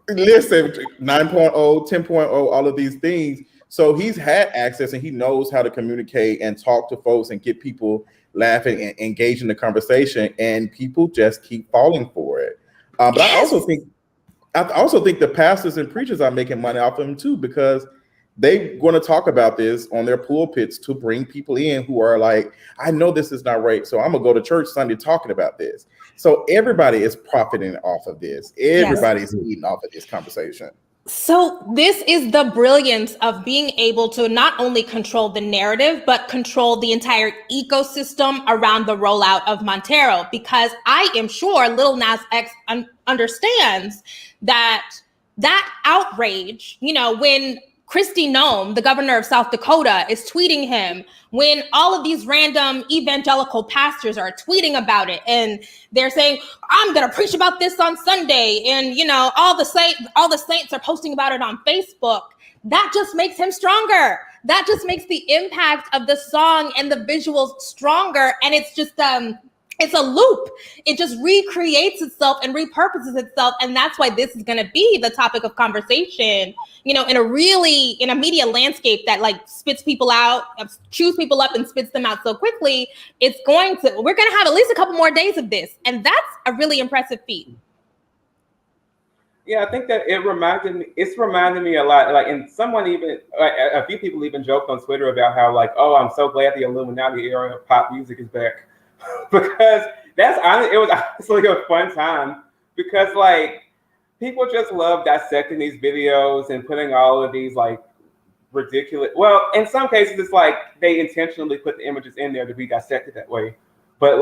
Speaker 2: listen, 9.0, 10.0, all of these things. So he's had access and he knows how to communicate and talk to folks and get people laughing and engage in the conversation, and people just keep falling for it. But I also think the pastors and preachers are making money off of him too, because they're going to talk about this on their pulpits to bring people in who are like, I know this is not right, so I'm gonna go to church Sunday talking about this. So everybody is profiting off of this. Everybody's eating off of this conversation.
Speaker 1: So this is the brilliance of being able to not only control the narrative, but control the entire ecosystem around the rollout of Montero, because I am sure Lil Nas X understands that outrage, when Kristi Noem, the governor of South Dakota, is tweeting him, when all of these random evangelical pastors are tweeting about it, and they're saying, I'm going to preach about this on Sunday, and all the saints are posting about it on Facebook, that just makes him stronger. That just makes the impact of the song and the visuals stronger, and it's just it's a loop. It just recreates itself and repurposes itself. And that's why this is going to be the topic of conversation, in a media landscape that spits people out, chews people up and spits them out so quickly. We're going to have at least a couple more days of this. And that's a really impressive feat.
Speaker 4: Yeah, I think that it's reminded me a lot. And a few people even joked on Twitter about how oh, I'm so glad the Illuminati era of pop music is back. Because it was honestly a fun time, because people just love dissecting these videos and putting all of these ridiculous, well, in some cases it's they intentionally put the images in there to be dissected that way, but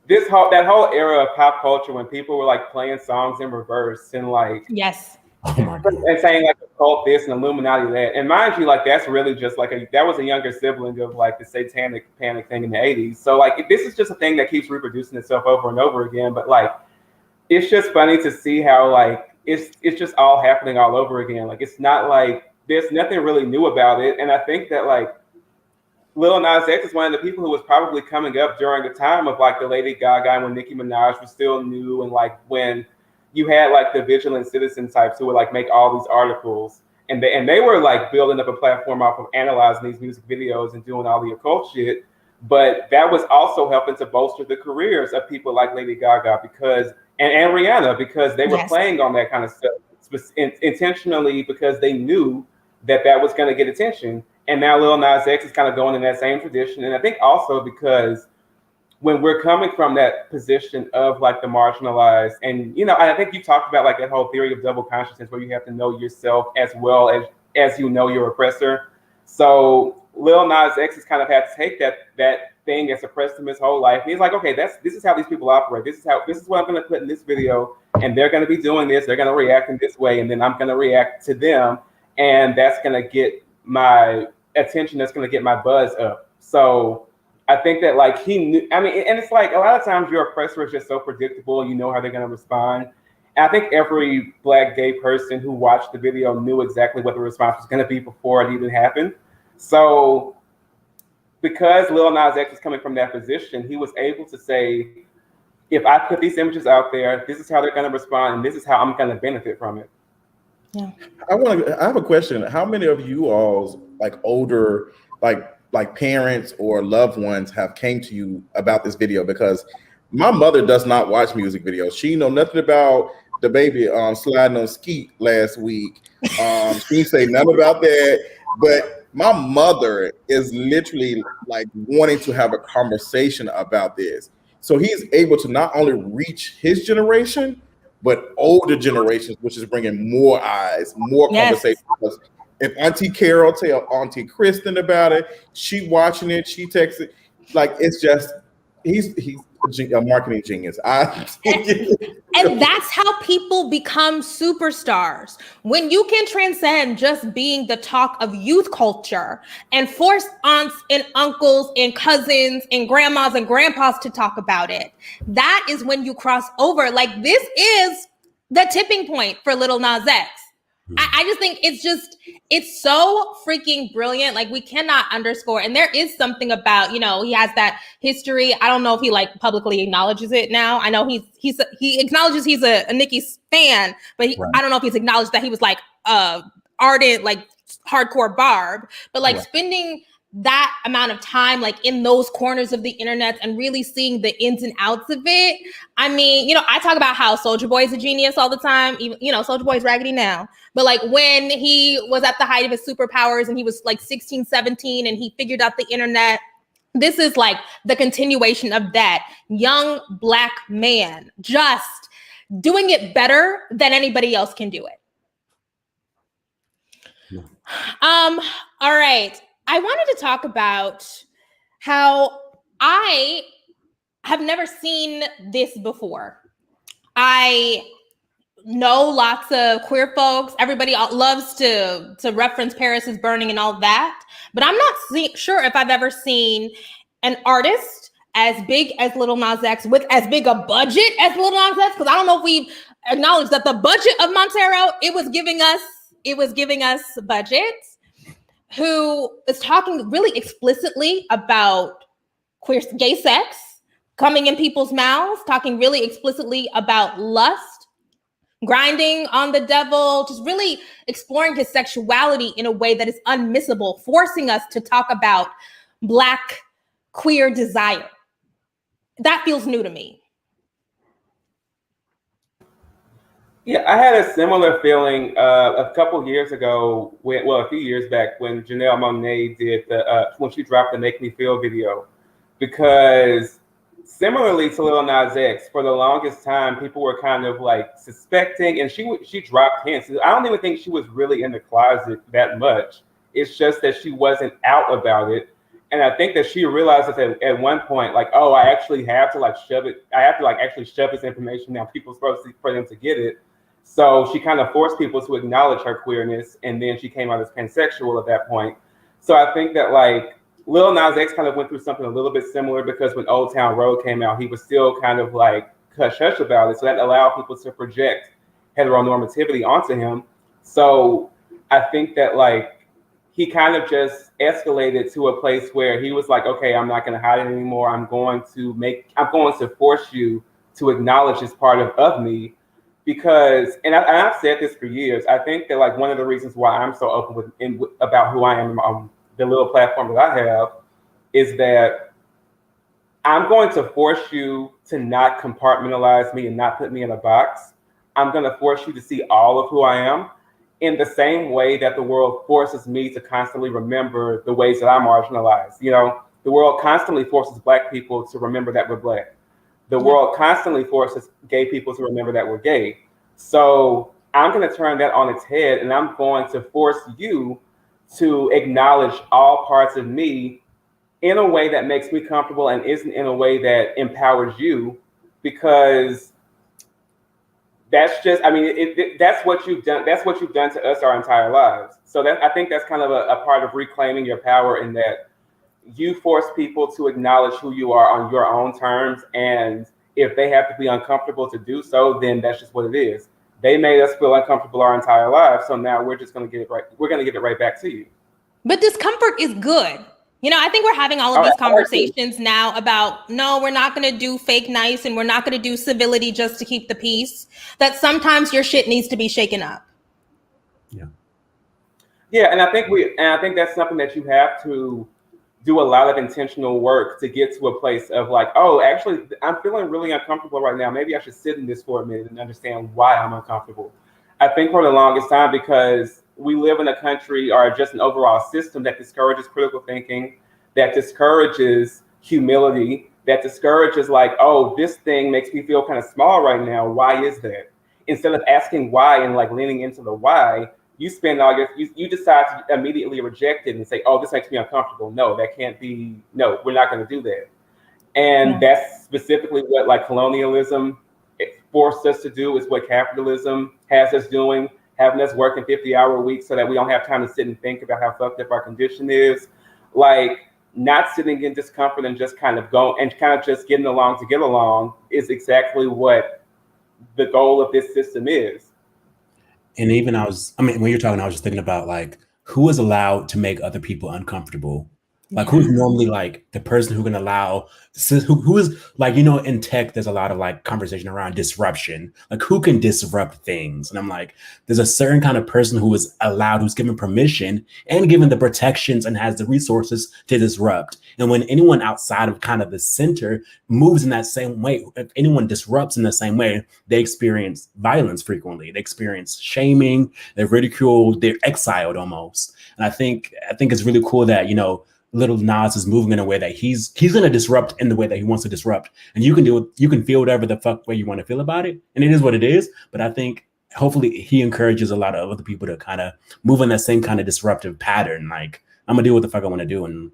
Speaker 4: that whole era of pop culture when people were playing songs in reverse and
Speaker 1: yes.
Speaker 3: Oh my God.
Speaker 4: And saying occult this and Illuminati that, and mind you, that's really just that was a younger sibling of the satanic panic thing in the 80s. So this is just a thing that keeps reproducing itself over and over again. But it's just funny to see how it's just all happening all over again. It's not there's nothing really new about it. And I think that Lil Nas X is one of the people who was probably coming up during the time of the Lady Gaga and when Nicki Minaj was still new, and when you had the vigilant citizen types who would make all these articles, and they were building up a platform off of analyzing these music videos and doing all the occult shit. But that was also helping to bolster the careers of people like Lady Gaga and Rihanna, because they were playing on that kind of stuff intentionally, because they knew that was going to get attention. And now Lil Nas X is kind of going in that same tradition. And I think also because when we're coming from that position of the marginalized, and I think you talked about that whole theory of double consciousness, where you have to know yourself as well as you know your oppressor. So Lil Nas X has kind of had to take that thing that's oppressed him his whole life. And he's okay, this is how these people operate. This is what I'm going to put in this video, and they're going to be doing this. They're going to react in this way, and then I'm going to react to them, and that's going to get my attention. That's going to get my buzz up. So I think that he knew, and it's a lot of times your oppressor is just so predictable, you know how they're going to respond. And I think every Black gay person who watched the video knew exactly what the response was going to be before it even happened. So because Lil Nas X is coming from that position, he was able to say, if I put these images out there, this is how they're going to respond, and this is how I'm going to benefit from it.
Speaker 1: Yeah.
Speaker 2: I have a question. How many of you all's older, parents or loved ones have came to you about this video? Because my mother does not watch music videos. She know nothing about the baby sliding on skeet last week. She say nothing about that. But my mother is literally wanting to have a conversation about this. So he's able to not only reach his generation, but older generations, which is bringing more eyes, more conversation. If Auntie Carol tell Auntie Kristen about it, she watching it, she texts it. It's just, he's a marketing genius.
Speaker 1: And that's how people become superstars. When you can transcend just being the talk of youth culture and force aunts and uncles and cousins and grandmas and grandpas to talk about it, that is when you cross over. This is the tipping point for Lil Nas X. I just think it's so freaking brilliant. Like, we cannot underscore. And there is something about, you know, he has that history. I don't know if he like publicly acknowledges it now. I know he acknowledges he's a Nicki fan, but I don't know if he's acknowledged that he was like a ardent, like hardcore Barb, but like
Speaker 3: Right.
Speaker 1: spending that amount of time like in those corners of the internet and really seeing the ins and outs of it. I mean, you know, I talk about how Soulja Boy is a genius all the time. Even, you know, Soulja Boy's raggedy now, but like when he was at the height of his superpowers and he was like 16, 17 and he figured out the internet, this is like the continuation of that young Black man just doing it better than anybody else can do it.
Speaker 3: No.
Speaker 1: All right. I wanted to talk about how I have never seen this before. I know lots of queer folks. Everybody loves to reference Paris is Burning and all that, but I'm not sure if I've ever seen an artist as big as Lil Nas X with as big a budget as Lil Nas X, because I don't know if we've acknowledged that the budget of Montero, it was giving us budget, who is talking really explicitly about queer gay sex coming in people's mouths, talking really explicitly about lust, grinding on the devil, just really exploring his sexuality in a way that is unmissable, forcing us to talk about Black queer desire. That feels new to me.
Speaker 4: Yeah, I had a similar feeling a couple years ago, a few years back, when Janelle Monáe did when she dropped the "Make Me Feel" video, because similarly to Lil Nas X, for the longest time, people were kind of like suspecting, and she dropped hints. I don't even think she was really in the closet that much. It's just that she wasn't out about it. And I think that she realized that at one point, like, oh, I actually have to like shove it. I have to like actually shove this information down people's throats for them to get it. So she kind of forced people to acknowledge her queerness, and then she came out as pansexual at that point. So I think that like Lil Nas X kind of went through something a little bit similar, because when Old Town Road came out, he was still kind of like hush-hush about it. So that allowed people to project heteronormativity onto him. So I think that like he kind of just escalated to a place where he was like, okay, I'm not going to hide it anymore. I'm going to force you to acknowledge this part of me. Because, and I've said this for years, I think that like one of the reasons why I'm so open about who I am on the little platform that I have is that I'm going to force you to not compartmentalize me and not put me in a box. I'm going to force you to see all of who I am, in the same way that the world forces me to constantly remember the ways that I'm marginalized. You know, the world constantly forces Black people to remember that we're Black. The world constantly forces gay people to remember that we're gay. So I'm going to turn that on its head, and I'm going to force you to acknowledge all parts of me in a way that makes me comfortable and isn't in a way that empowers you, because that's just, I mean, that's what you've done. That's what you've done to us our entire lives. So I think that's kind of a part of reclaiming your power, in that you force people to acknowledge who you are on your own terms. And if they have to be uncomfortable to do so, then that's just what it is. They made us feel uncomfortable our entire lives. So now we're just going to give it right. We're going to give it right back to you.
Speaker 1: But discomfort is good. You know, I think we're having all of these conversations now about, no, we're not going to do fake nice, and we're not going to do civility just to keep the peace. That sometimes your shit needs to be shaken up.
Speaker 3: Yeah.
Speaker 4: Yeah. And I think that's something that you have to do a lot of intentional work to get to a place of like, oh, actually, I'm feeling really uncomfortable right now. Maybe I should sit in this for a minute and understand why I'm uncomfortable. I think for the longest time, because we live in a country or just an overall system that discourages critical thinking, that discourages humility, that discourages like, oh, this thing makes me feel kind of small right now. Why is that? Instead of asking why and like leaning into the why, you spend all you decide to immediately reject it and say, oh, this makes me uncomfortable. No, that can't be. No, we're not going to do that. And that's specifically what like colonialism forced us to do, is what capitalism has us doing, having us working 50-hour weeks so that we don't have time to sit and think about how fucked up our condition is. Like, not sitting in discomfort and just kind of going and kind of just getting along to get along is exactly what the goal of this system is.
Speaker 3: And even when you're talking, I was just thinking about like, who is allowed to make other people uncomfortable Like who's normally like the person who can allow who is like, you know, in tech, there's a lot of like conversation around disruption. Like who can disrupt things? And I'm like, there's a certain kind of person who is allowed, who's given permission and given the protections and has the resources to disrupt. And when anyone outside of kind of the center moves in that same way, if anyone disrupts in the same way, they experience violence frequently. They experience shaming, they're ridiculed, they're exiled almost. And I think it's really cool that, you know, Lil Nas is moving in a way that he's gonna disrupt in the way that he wants to disrupt, and you can do it. You can feel whatever the fuck way you want to feel about it, and it is what it is. But I think hopefully he encourages a lot of other people to kind of move in that same kind of disruptive pattern. Like I'm gonna do what the fuck I want to do, and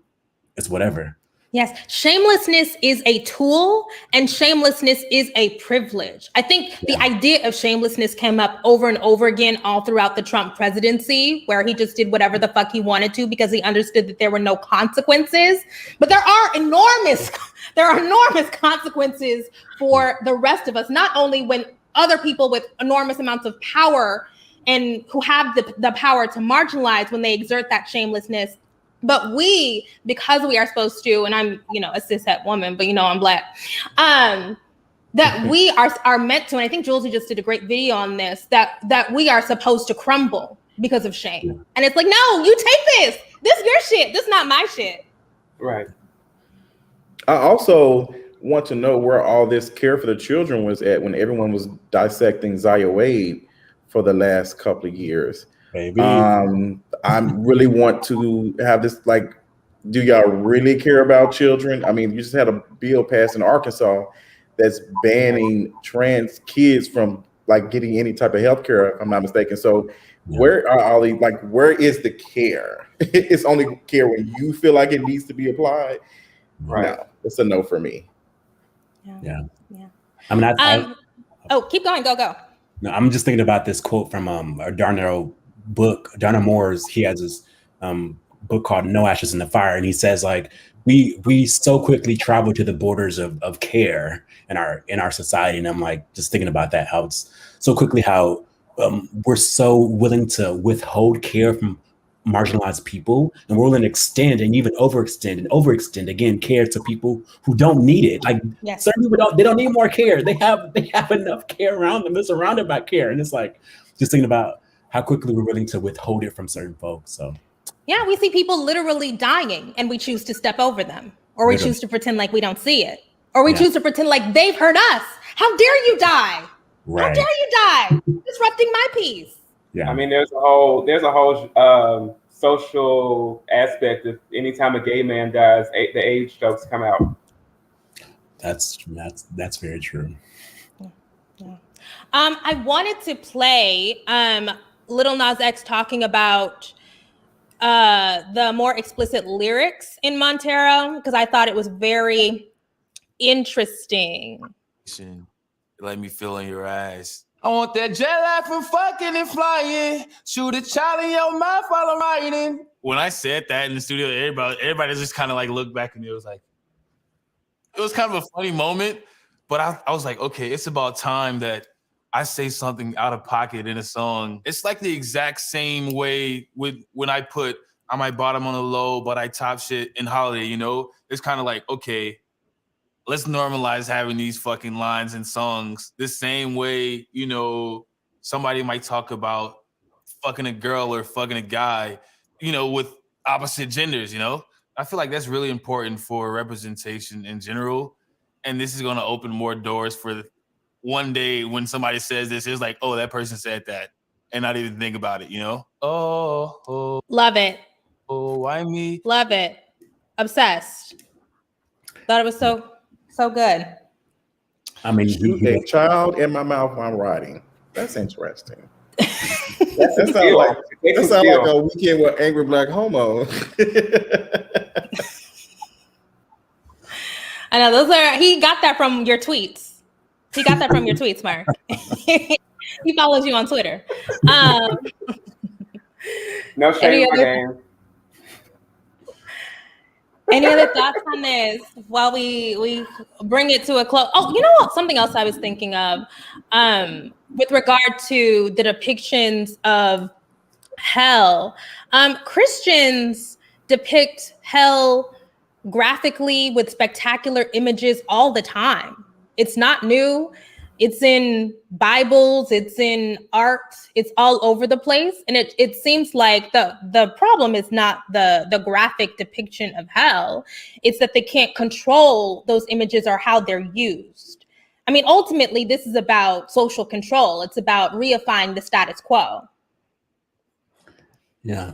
Speaker 3: it's whatever.
Speaker 1: Yes, shamelessness is a tool and shamelessness is a privilege. I think the idea of shamelessness came up over and over again all throughout the Trump presidency, where he just did whatever the fuck he wanted to because he understood that there were no consequences. But there are enormous consequences for the rest of us, not only when other people with enormous amounts of power and who have the power to marginalize when they exert that shamelessness. But we, because we are supposed to, and I'm, you know, a cishet woman, but you know, I'm Black, that we are meant to, and I think Julesy just did a great video on this, that we are supposed to crumble because of shame. Yeah. And it's like, no, you take this. This is your shit. This is not my shit.
Speaker 4: Right.
Speaker 2: I also want to know where all this care for the children was at when everyone was dissecting Zaya Wade for the last couple of years.
Speaker 3: Baby.
Speaker 2: I really want to have this, like, do y'all really care about children? I mean, you just had a bill passed in Arkansas that's banning trans kids from like getting any type of health care, if I'm not mistaken. So where are all these, like, where is the care? It's only care when you feel like it needs to be applied. Right. No, it's a no for me.
Speaker 3: Yeah. I mean,
Speaker 1: keep going. Go.
Speaker 3: No, I'm just thinking about this quote from Darnell Moore's. He has this book called No Ashes in the Fire, and he says, like, we so quickly travel to the borders of care in our society. And I'm like, just thinking about that, how it's so quickly how we're so willing to withhold care from marginalized people, and we're willing to extend and even overextend again care to people who don't need it. Like certain people don't need more care. They have enough care around them. They're surrounded by care. And it's like just thinking about how quickly we're willing to withhold it from certain folks. So
Speaker 1: yeah, we see people literally dying and we choose to step over them, or we choose to pretend like we don't see it, or we choose to pretend like they've hurt us. How dare you die? Right. How dare you die? Disrupting my peace.
Speaker 4: Yeah. I mean, there's a whole social aspect of anytime a gay man dies, the age jokes come out.
Speaker 3: That's very true.
Speaker 1: Yeah. I wanted to play Lil Nas X talking about the more explicit lyrics in Montero, because I thought it was very interesting.
Speaker 5: Let me feel in your eyes. I want that jet lag from fucking and flying. Shoot a child in your mouth while I'm riding. When I said that in the studio, everybody just kind of like looked back and it was kind of a funny moment. But I was like, okay, it's about time that I say something out of pocket in a song. It's like the exact same way with when I put I might bottom on the low, but I top shit in Holiday, you know? It's kind of like, okay, let's normalize having these fucking lines in songs the same way, you know, somebody might talk about fucking a girl or fucking a guy, you know, with opposite genders, you know? I feel like that's really important for representation in general. And this is going to open more doors for one day when somebody says this, it's like, oh, that person said that. And not even think about it, you know? Oh.
Speaker 1: Love it.
Speaker 5: Oh, why me?
Speaker 1: Love it. Obsessed. Thought it was so good.
Speaker 3: I mean,
Speaker 2: shoot a child in my mouth while I'm riding. That's interesting. That sounds like a weekend with angry black homo.
Speaker 1: I know he got that from your tweets. He got that from your tweets, Mark. He follows you on Twitter.
Speaker 4: No shame in my game.
Speaker 1: Any other thoughts on this while we bring it to a close? Oh, you know what? Something else I was thinking of with regard to the depictions of hell. Christians depict hell graphically with spectacular images all the time. It's not new. It's in Bibles, it's in art, it's all over the place. And it seems like the problem is not the graphic depiction of hell. It's that they can't control those images or how they're used. I mean, ultimately, this is about social control. It's about reifying the status quo.
Speaker 3: Yeah.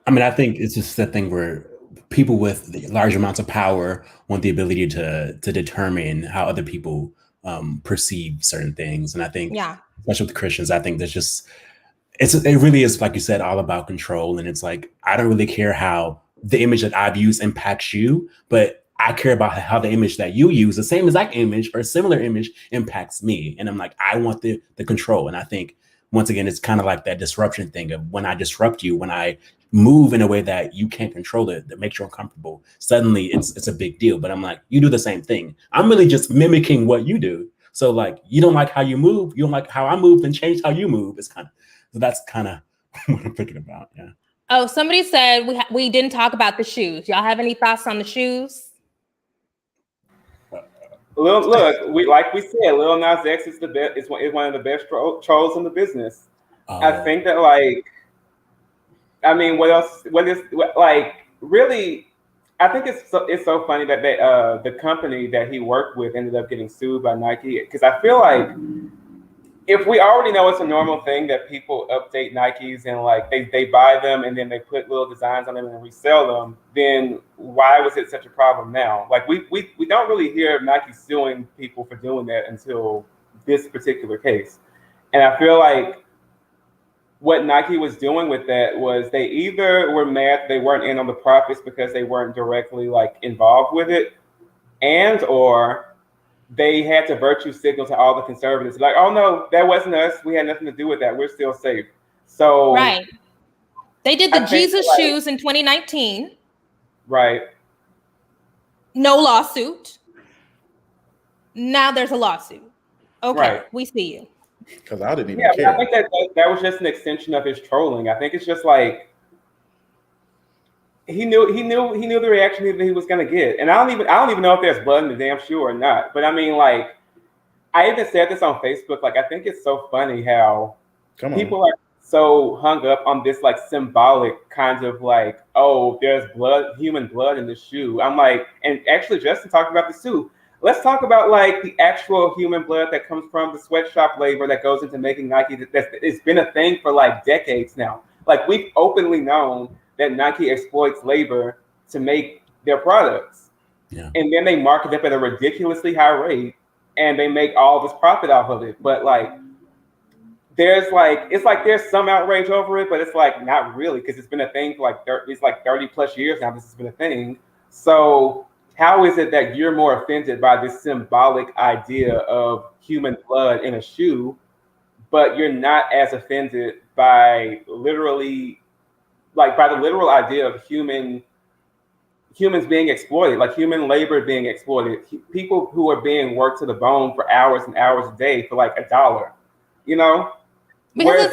Speaker 3: I mean, I think it's just that thing where people with large amounts of power want the ability to determine how other people perceive certain things. And I think, especially with Christians, I think there's just, it really is, like you said, all about control. And it's like, I don't really care how the image that I've used impacts you, but I care about how the image that you use, the same exact image or similar image, impacts me. And I'm like, I want the control. And I think, once again, it's kind of like that disruption thing of when I disrupt you, when I move in a way that you can't control it, that makes you uncomfortable, suddenly it's a big deal. But I'm like, you do the same thing. I'm really just mimicking what you do. So like, you don't like how you move, you don't like how I move, then change how you move. It's kind of, so that's kind of what I'm thinking about. Yeah.
Speaker 1: Oh, somebody said we didn't talk about the shoes. Y'all have any thoughts on the shoes?
Speaker 4: Look, like we said, Lil Nas X is the best. Is one of the best trolls in the business. I think that, like, I mean, what else? Really? I think it's so funny that the company that he worked with ended up getting sued by Nike, because I feel like if we already know it's a normal thing that people update Nikes and like they buy them and then they put little designs on them and resell them, then why was it such a problem now? Like we don't really hear Nike suing people for doing that until this particular case. And I feel like what Nike was doing with that was they either were mad they weren't in on the profits because they weren't directly like involved with it, and or they had to virtue signal to all the conservatives, like, oh no, that wasn't us. We had nothing to do with that. We're still safe. So
Speaker 1: right, they did the Jesus shoes in 2019. Right. No lawsuit. Now there's a lawsuit. Okay, right. We see you.
Speaker 2: Because I didn't even care.
Speaker 4: I think that was just an extension of his trolling. I think it's just like he knew the reaction that he was gonna get. And I don't even know if there's blood in the damn shoe or not. But I mean, like, I even said this on Facebook. Like, I think it's so funny how people are so hung up on this like symbolic kind of like, oh, there's blood, human blood in the shoe. I'm like, and actually Justin talked about the shoe. Let's talk about like the actual human blood that comes from the sweatshop labor that goes into making Nike. It's been a thing for like decades now. Like, we've openly known that Nike exploits labor to make their products. Yeah. And then they market up at a ridiculously high rate and they make all this profit off of it. But like, there's some outrage over it, but it's like not really, because it's been a thing for like 30 plus years now. This has been a thing. So how is it that you're more offended by this symbolic idea of human blood in a shoe, but you're not as offended by the literal idea of humans being exploited, like human labor being exploited, people who are being worked to the bone for hours and hours a day for like $1, you know?
Speaker 1: Because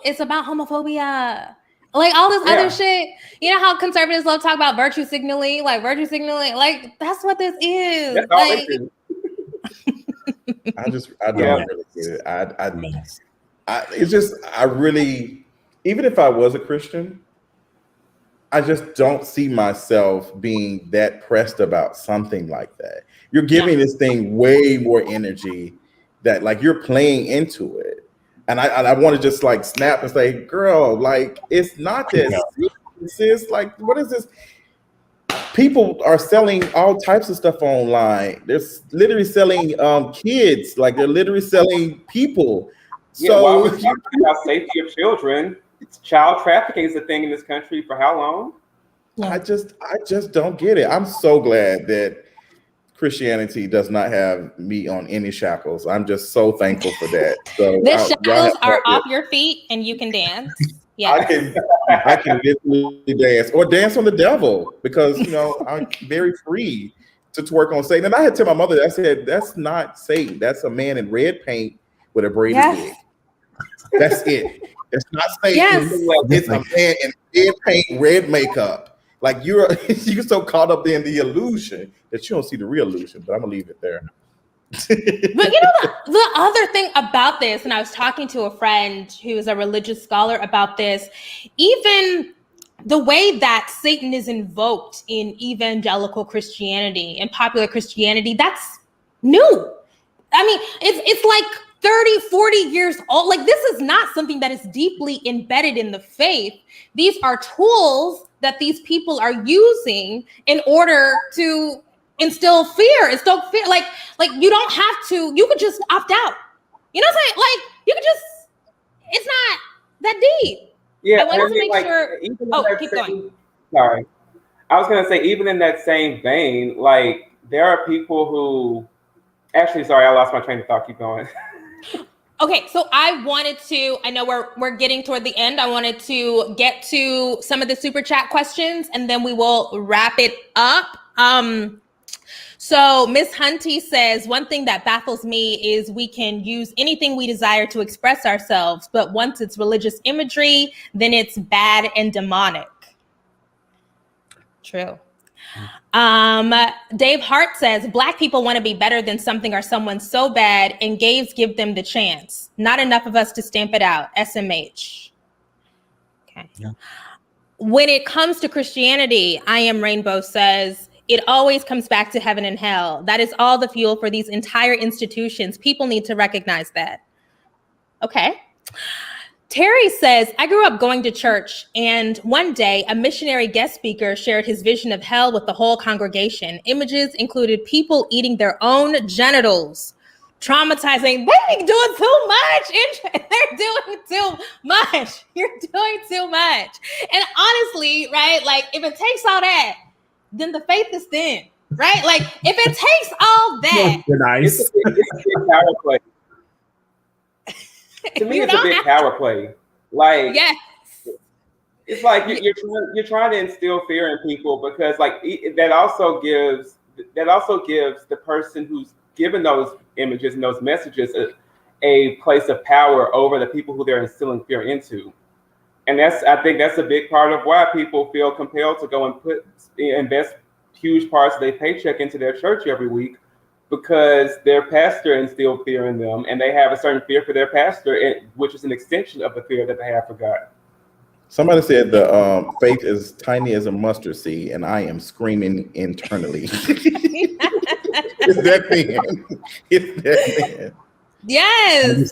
Speaker 1: it's about homophobia. Like all this other shit, you know how conservatives love to talk about virtue signaling, like that's what this is. That's all it is.
Speaker 2: I don't really get it. Even if I was a Christian, I just don't see myself being that pressed about something like that. You're giving this thing way more energy that like you're playing into it. And I want to just like snap and say, girl, like, it's not that serious. Like, what is this? People are selling all types of stuff online. They're literally selling kids. Like, they're literally selling people. So
Speaker 4: while we're talking about safety of children, child trafficking is a thing in this country for how long?
Speaker 2: I just don't get it. I'm so glad that Christianity does not have me on any shackles. I'm just so thankful for that. So
Speaker 1: the shackles are off your feet and you can dance. Yeah,
Speaker 2: I can literally dance or dance on the devil, because you know I'm very free to twerk on Satan. And I had to tell my mother, I said, that's not Satan. That's a man in red paint with a braided wig. That's it. It's not Satan.
Speaker 1: Yes.
Speaker 2: It's a man in red paint, red makeup. Like you're so caught up in the illusion that you don't see the real illusion. But I'm gonna leave it there.
Speaker 1: But you know the other thing about this, and I was talking to a friend who is a religious scholar about this, even the way that Satan is invoked in evangelical Christianity and popular Christianity, that's new. I mean, it's like 30, 40 years old. Like, this is not something that is deeply embedded in the faith. These are tools that these people are using in order to instill fear. Like you don't have to, you could just opt out. You know what I'm saying? Like, you could just, it's not that deep.
Speaker 4: Yeah,
Speaker 1: I wanted to make
Speaker 4: like,
Speaker 1: sure. Oh, keep going.
Speaker 4: Sorry. I was going to say, even in that same vein, like, there are people who, actually, sorry, I lost my train of thought. Keep going.
Speaker 1: Okay, so I wanted to, I know we're getting toward the end. I wanted to get to some of the super chat questions and then we will wrap it up. So Miss Hunty says, one thing that baffles me is we can use anything we desire to express ourselves, but once it's religious imagery, then it's bad and demonic. True. Dave Hart says, Black people want to be better than something or someone so bad, and gays give them the chance. Not enough of us to stamp it out. SMH. Okay. Yeah. When it comes to Christianity, I Am Rainbow says, it always comes back to heaven and hell. That is all the fuel for these entire institutions. People need to recognize that. Okay. Terry says, I grew up going to church, and one day a missionary guest speaker shared his vision of hell with the whole congregation. Images included people eating their own genitals, traumatizing. They be doing too much. They're doing too much. You're doing too much. And honestly, right, like if it takes all that, then the faith is thin, right? Like if it takes all that.
Speaker 3: Nice.
Speaker 4: It's a big power play. To me, it's a big power play. Like,
Speaker 1: yes,
Speaker 4: it's like you're trying to instill fear in people because, like, that also gives the person who's given those images and those messages a place of power over the people who they're instilling fear into. And I think that's a big part of why people feel compelled to go and invest huge parts of their paycheck into their church every week, because their pastor instilled fear in them, and they have a certain fear for their pastor, which is an extension of the fear that they have for God.
Speaker 2: Somebody said the faith is tiny as a mustard seed, and I am screaming internally. It's that man. It's that man.
Speaker 1: Yes.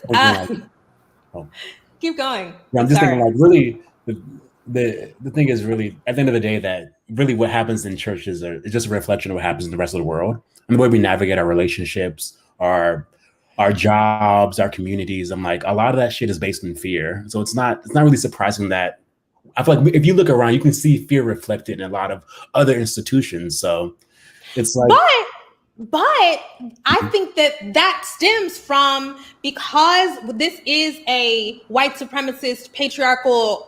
Speaker 1: Keep going.
Speaker 3: Yeah, I'm just thinking, like, really, the thing is, really, at the end of the day, that really what happens in churches is just a reflection of what happens in the rest of the world. And the way we navigate our relationships, our jobs, our communities. I'm like, a lot of that shit is based in fear. So it's not really surprising that I feel like if you look around, you can see fear reflected in a lot of other institutions. So it's like,
Speaker 1: but I think that stems from, because this is a white supremacist, patriarchal,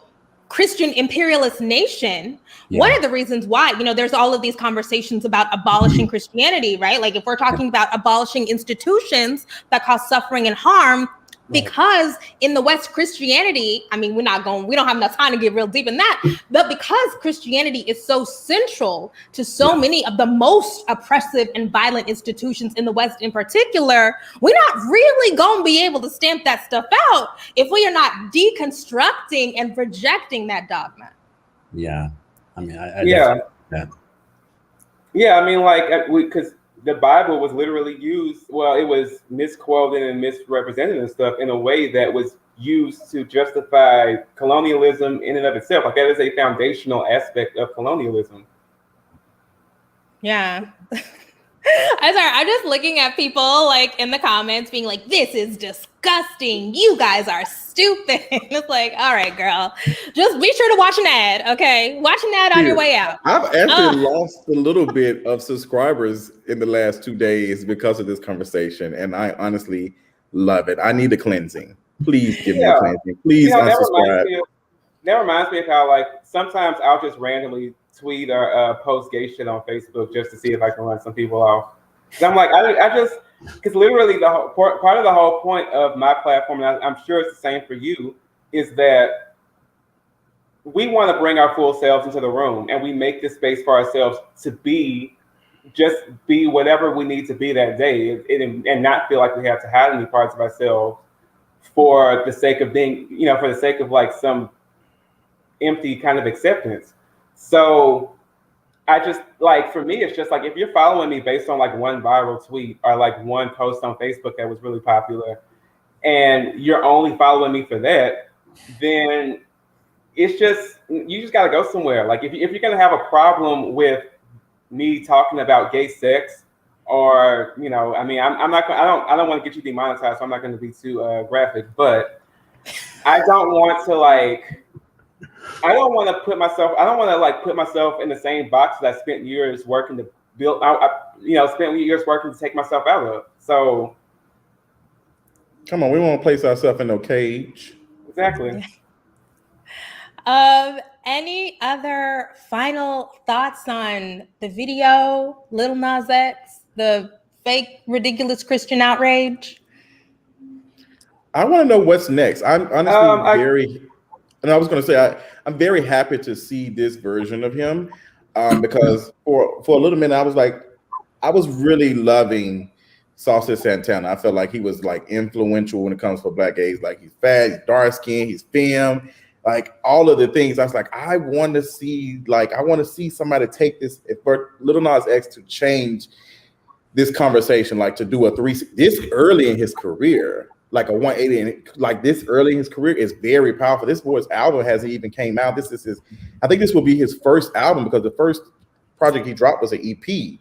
Speaker 1: Christian imperialist nation. Yeah. One of the reasons why, there's all of these conversations about abolishing Christianity, right? Like if we're talking about abolishing institutions that cause suffering and harm, because in the West, Christianity, I mean, we don't have enough time to get real deep in that, but because Christianity is so central to so many of the most oppressive and violent institutions in the West in particular, we're not really going to be able to stamp that stuff out if we are not deconstructing and rejecting that dogma.
Speaker 3: Yeah. I mean,
Speaker 4: yeah. I mean, like, because the Bible was literally used, well, it was misquoted and misrepresented and stuff in a way that was used to justify colonialism in and of itself. Like, that is a foundational aspect of colonialism.
Speaker 1: Yeah. I'm just looking at people like in the comments being like, this is disgusting. You guys are stupid. It's like, all right, girl, just be sure to watch an ad. Okay. Watch an ad on your way out.
Speaker 2: I've actually lost a little bit of subscribers in the last 2 days because of this conversation. And I honestly love it. I need a cleansing. Please give me a cleansing. Please unsubscribe.
Speaker 4: That reminds me of how, like, sometimes I'll just randomly tweet or post gay shit on Facebook just to see if I can run some people off. And I'm like, I just, because literally part of the whole point of my platform, and I'm sure it's the same for you, is that we want to bring our full selves into the room, and we make this space for ourselves to be whatever we need to be that day, and not feel like we have to hide any parts of ourselves for the sake of being, for the sake of like some empty kind of acceptance. So I just like, for me, it's just like, if you're following me based on like one viral tweet or like one post on Facebook that was really popular, and you're only following me for that, then it's just, you just got to go somewhere. Like if you're going to have a problem with me talking about gay sex, or, I mean, I'm not, I don't want to get you demonetized, so I'm not going to be too graphic, but I don't want to put myself in the same box that I spent years working to build. Spent years working to take myself out of. So,
Speaker 2: come on, we won't place ourselves in no cage.
Speaker 4: Exactly.
Speaker 1: Any other final thoughts on the video, Lil Nas X, the fake, ridiculous Christian outrage?
Speaker 2: I want to know what's next. I'm honestly and I was going to say, I'm very happy to see this version of him, because for a little minute, I was really loving Saucy Santana. I felt like he was like influential when it comes for Black gays. Like, he's fat, he's dark skinned, he's femme, like all of the things. I was like, I want to see somebody take this, for Lil Nas X to change this conversation, like to do a this early in his career. Like a 180, and like this early in his career is very powerful. This boy's album hasn't even came out. This is I think this will be his first album, because the first project he dropped was an EP.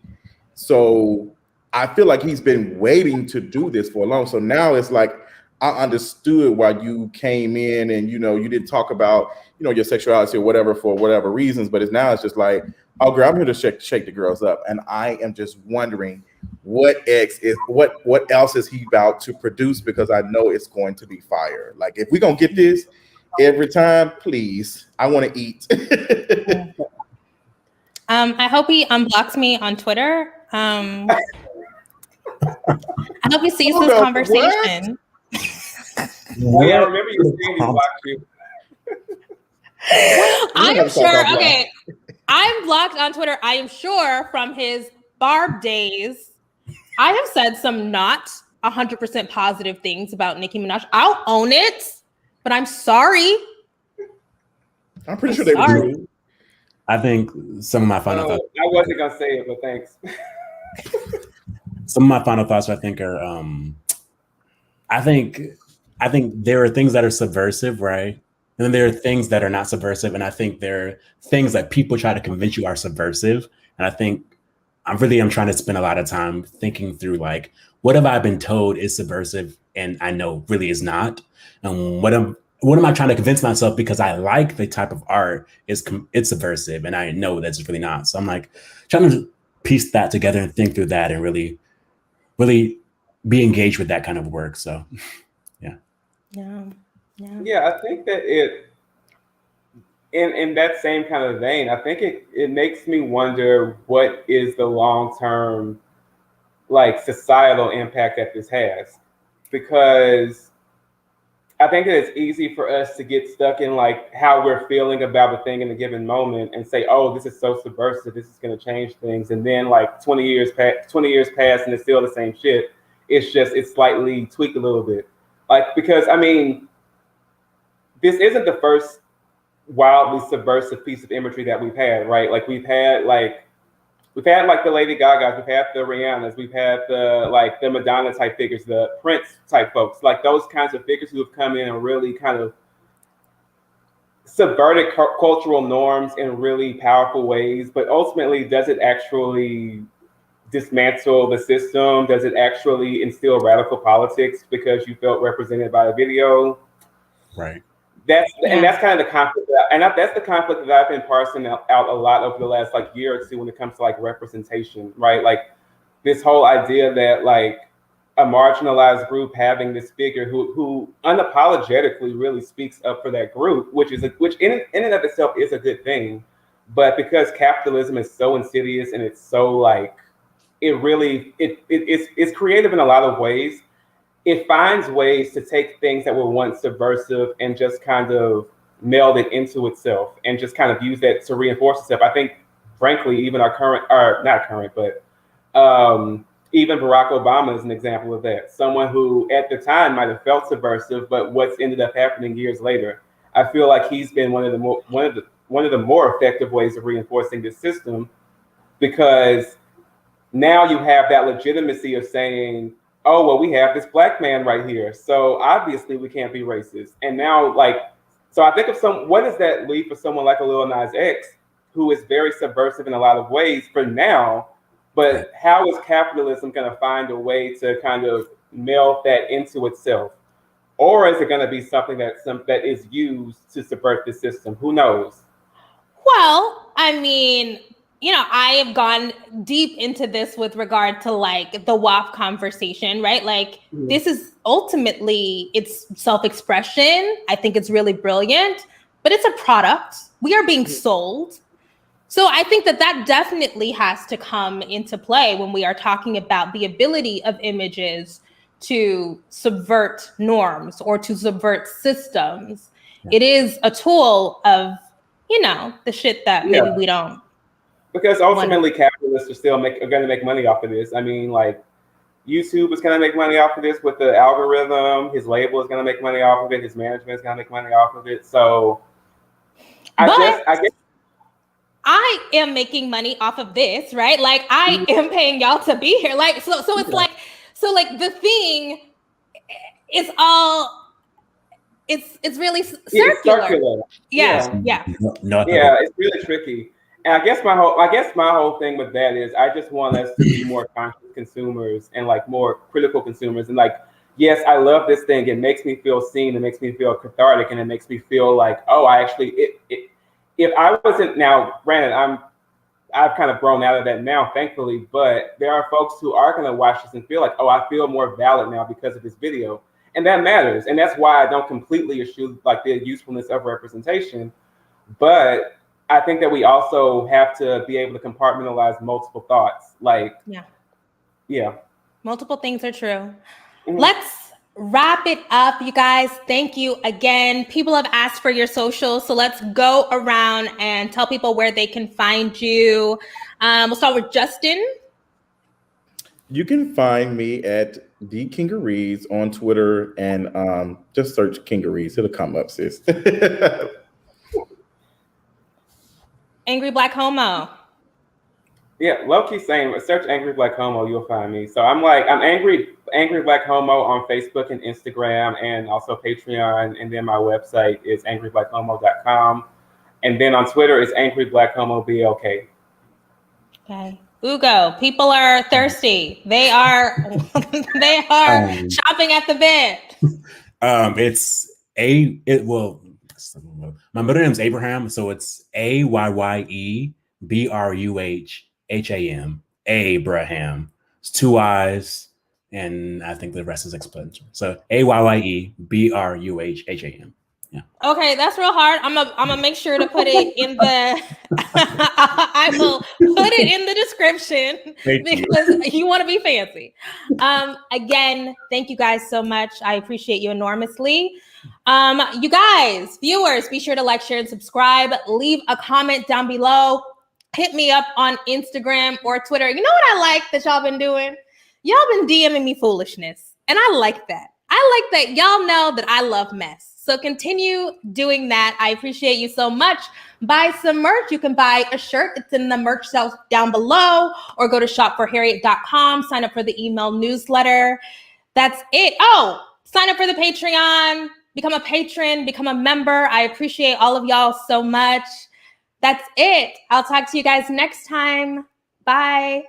Speaker 2: So I feel like he's been waiting to do this for long. So now it's like, I understood why you came in and, you didn't talk about, your sexuality or whatever for whatever reasons, but it's just like, oh girl, I'm here to shake the girls up. And I am just wondering what else is he about to produce, because I know it's going to be fire. Like, if we're going to get this every time, please, I want to eat.
Speaker 1: I hope he unblocks me on Twitter. I hope he sees this conversation.
Speaker 4: Yeah, I remember you saying he blocked you.
Speaker 1: I am sure. Okay, I'm blocked on Twitter. I am sure from his Barb days, I have said some not 100% positive things about Nicki Minaj. I'll own it, but I'm sorry.
Speaker 2: I'm pretty sure they were true.
Speaker 3: I think some of my final thoughts.
Speaker 4: I wasn't gonna say it, but thanks.
Speaker 3: Some of my final thoughts, I think, are I think there are things that are subversive, right? And then there are things that are not subversive. And I think there are things that people try to convince you are subversive. And I think I'm trying to spend a lot of time thinking through, like, what have I been told is subversive and I know really is not? And what am I trying to convince myself, because I like the type of art, it's subversive and I know that's really not. So I'm like trying to piece that together and think through that and really, really be engaged with that kind of work. So
Speaker 4: Yeah, I think that in that same kind of vein, I think it makes me wonder, what is the long-term like societal impact that this has? Because I think that it's easy for us to get stuck in like how we're feeling about a thing in a given moment and say, oh, this is so subversive, this is going to change things. And then like 20 years pass and it's still the same shit. It's slightly tweaked a little bit. Like, because I mean, this isn't the first wildly subversive piece of imagery that we've had, right? Like we've had like the Lady Gagas, we've had the Rihannas, we've had the Madonna type figures, the Prince type folks, like those kinds of figures who have come in and really kind of subverted cultural norms in really powerful ways. But ultimately, does it actually dismantle the system? Does it actually instill radical politics because you felt represented by a video?
Speaker 3: Right.
Speaker 4: That's kind of the conflict, that's the conflict that I've been parsing out a lot over the last like year or two when it comes to like representation, right? Like this whole idea that like a marginalized group having this figure who unapologetically really speaks up for that group, which in and of itself is a good thing, but because capitalism is so insidious and it's so like it's creative in a lot of ways, it finds ways to take things that were once subversive and just kind of meld it into itself and just kind of use that to reinforce itself. I think, frankly, even our current, or not current, but even Barack Obama is an example of that. Someone who at the time might have felt subversive, but what's ended up happening years later. I feel like he's been one of the more effective ways of reinforcing this system, because now you have that legitimacy of saying, oh, well, we have this black man right here, so obviously we can't be racist. And now, like, so I think of what does that leave for someone like a Lil Nas X, who is very subversive in a lot of ways for now, but how is capitalism going to find a way to kind of meld that into itself? Or is it going to be something that is used to subvert the system? Who knows?
Speaker 1: Well, I mean, I have gone deep into this with regard to like the WAP conversation, right? Like this is ultimately it's self-expression. I think it's really brilliant, but it's a product. We are being sold. So I think that definitely has to come into play when we are talking about the ability of images to subvert norms or to subvert systems. Yeah. It is a tool of, the shit that maybe we don't.
Speaker 4: Because ultimately capitalists are going to make money off of this. I mean, like YouTube is going to make money off of this with the algorithm. His label is going to make money off of it. His management is going to make money off of it. So I guess
Speaker 1: I am making money off of this, right? Like I am paying y'all to be here. Like, so it's like the thing is all, it's really circular. Yeah.
Speaker 4: It's really tricky. And I guess my whole thing with that is I just want us to be more conscious consumers and like more critical consumers. And like, yes, I love this thing. It makes me feel seen. It makes me feel cathartic, and it makes me feel like, oh, I actually if I wasn't, now granted, I've kind of grown out of that now, thankfully, but there are folks who are going to watch this and feel like, oh, I feel more valid now because of this video. And that matters. And that's why I don't completely eschew like the usefulness of representation. But I think that we also have to be able to compartmentalize multiple thoughts. Like, yeah.
Speaker 1: Multiple things are true. Mm-hmm. Let's wrap it up, you guys. Thank you again. People have asked for your socials, so let's go around and tell people where they can find you. We'll start with Justin.
Speaker 2: You can find me at The Kingarees on Twitter, and just search Kingarees. It'll come up, sis.
Speaker 1: Angry Black Homo.
Speaker 4: Yeah, low-key saying, search Angry Black Homo, you'll find me. So I'm Angry Black Homo on Facebook and Instagram, and also Patreon. And then my website is angryblackhomo.com. And then on Twitter is Angry Black Homo BLK.
Speaker 1: Okay. Ugo, people are thirsty. They are shopping at the bed.
Speaker 3: My middle name is Abraham, so it's AYYEBRUHHAM. Abraham. It's 2 I's, and I think the rest is explanatory. So AYYEBRUHHAM. Yeah.
Speaker 1: Okay, that's real hard. I'm gonna make sure to put it in the. I will put it in the description because you want to be fancy. Again, thank you guys so much. I appreciate you enormously. You guys, viewers, be sure to like, share, and subscribe. Leave a comment down below. Hit me up on Instagram or Twitter. You know what I like that y'all been doing? Y'all been DMing me foolishness, and I like that. I like that y'all know that I love mess. So continue doing that. I appreciate you so much. Buy some merch. You can buy a shirt. It's in the merch shelf down below, or go to shopforharriet.com. Sign up for the email newsletter. That's it. Oh, sign up for the Patreon. Become a patron. Become a member. I appreciate all of y'all so much. That's it. I'll talk to you guys next time. Bye.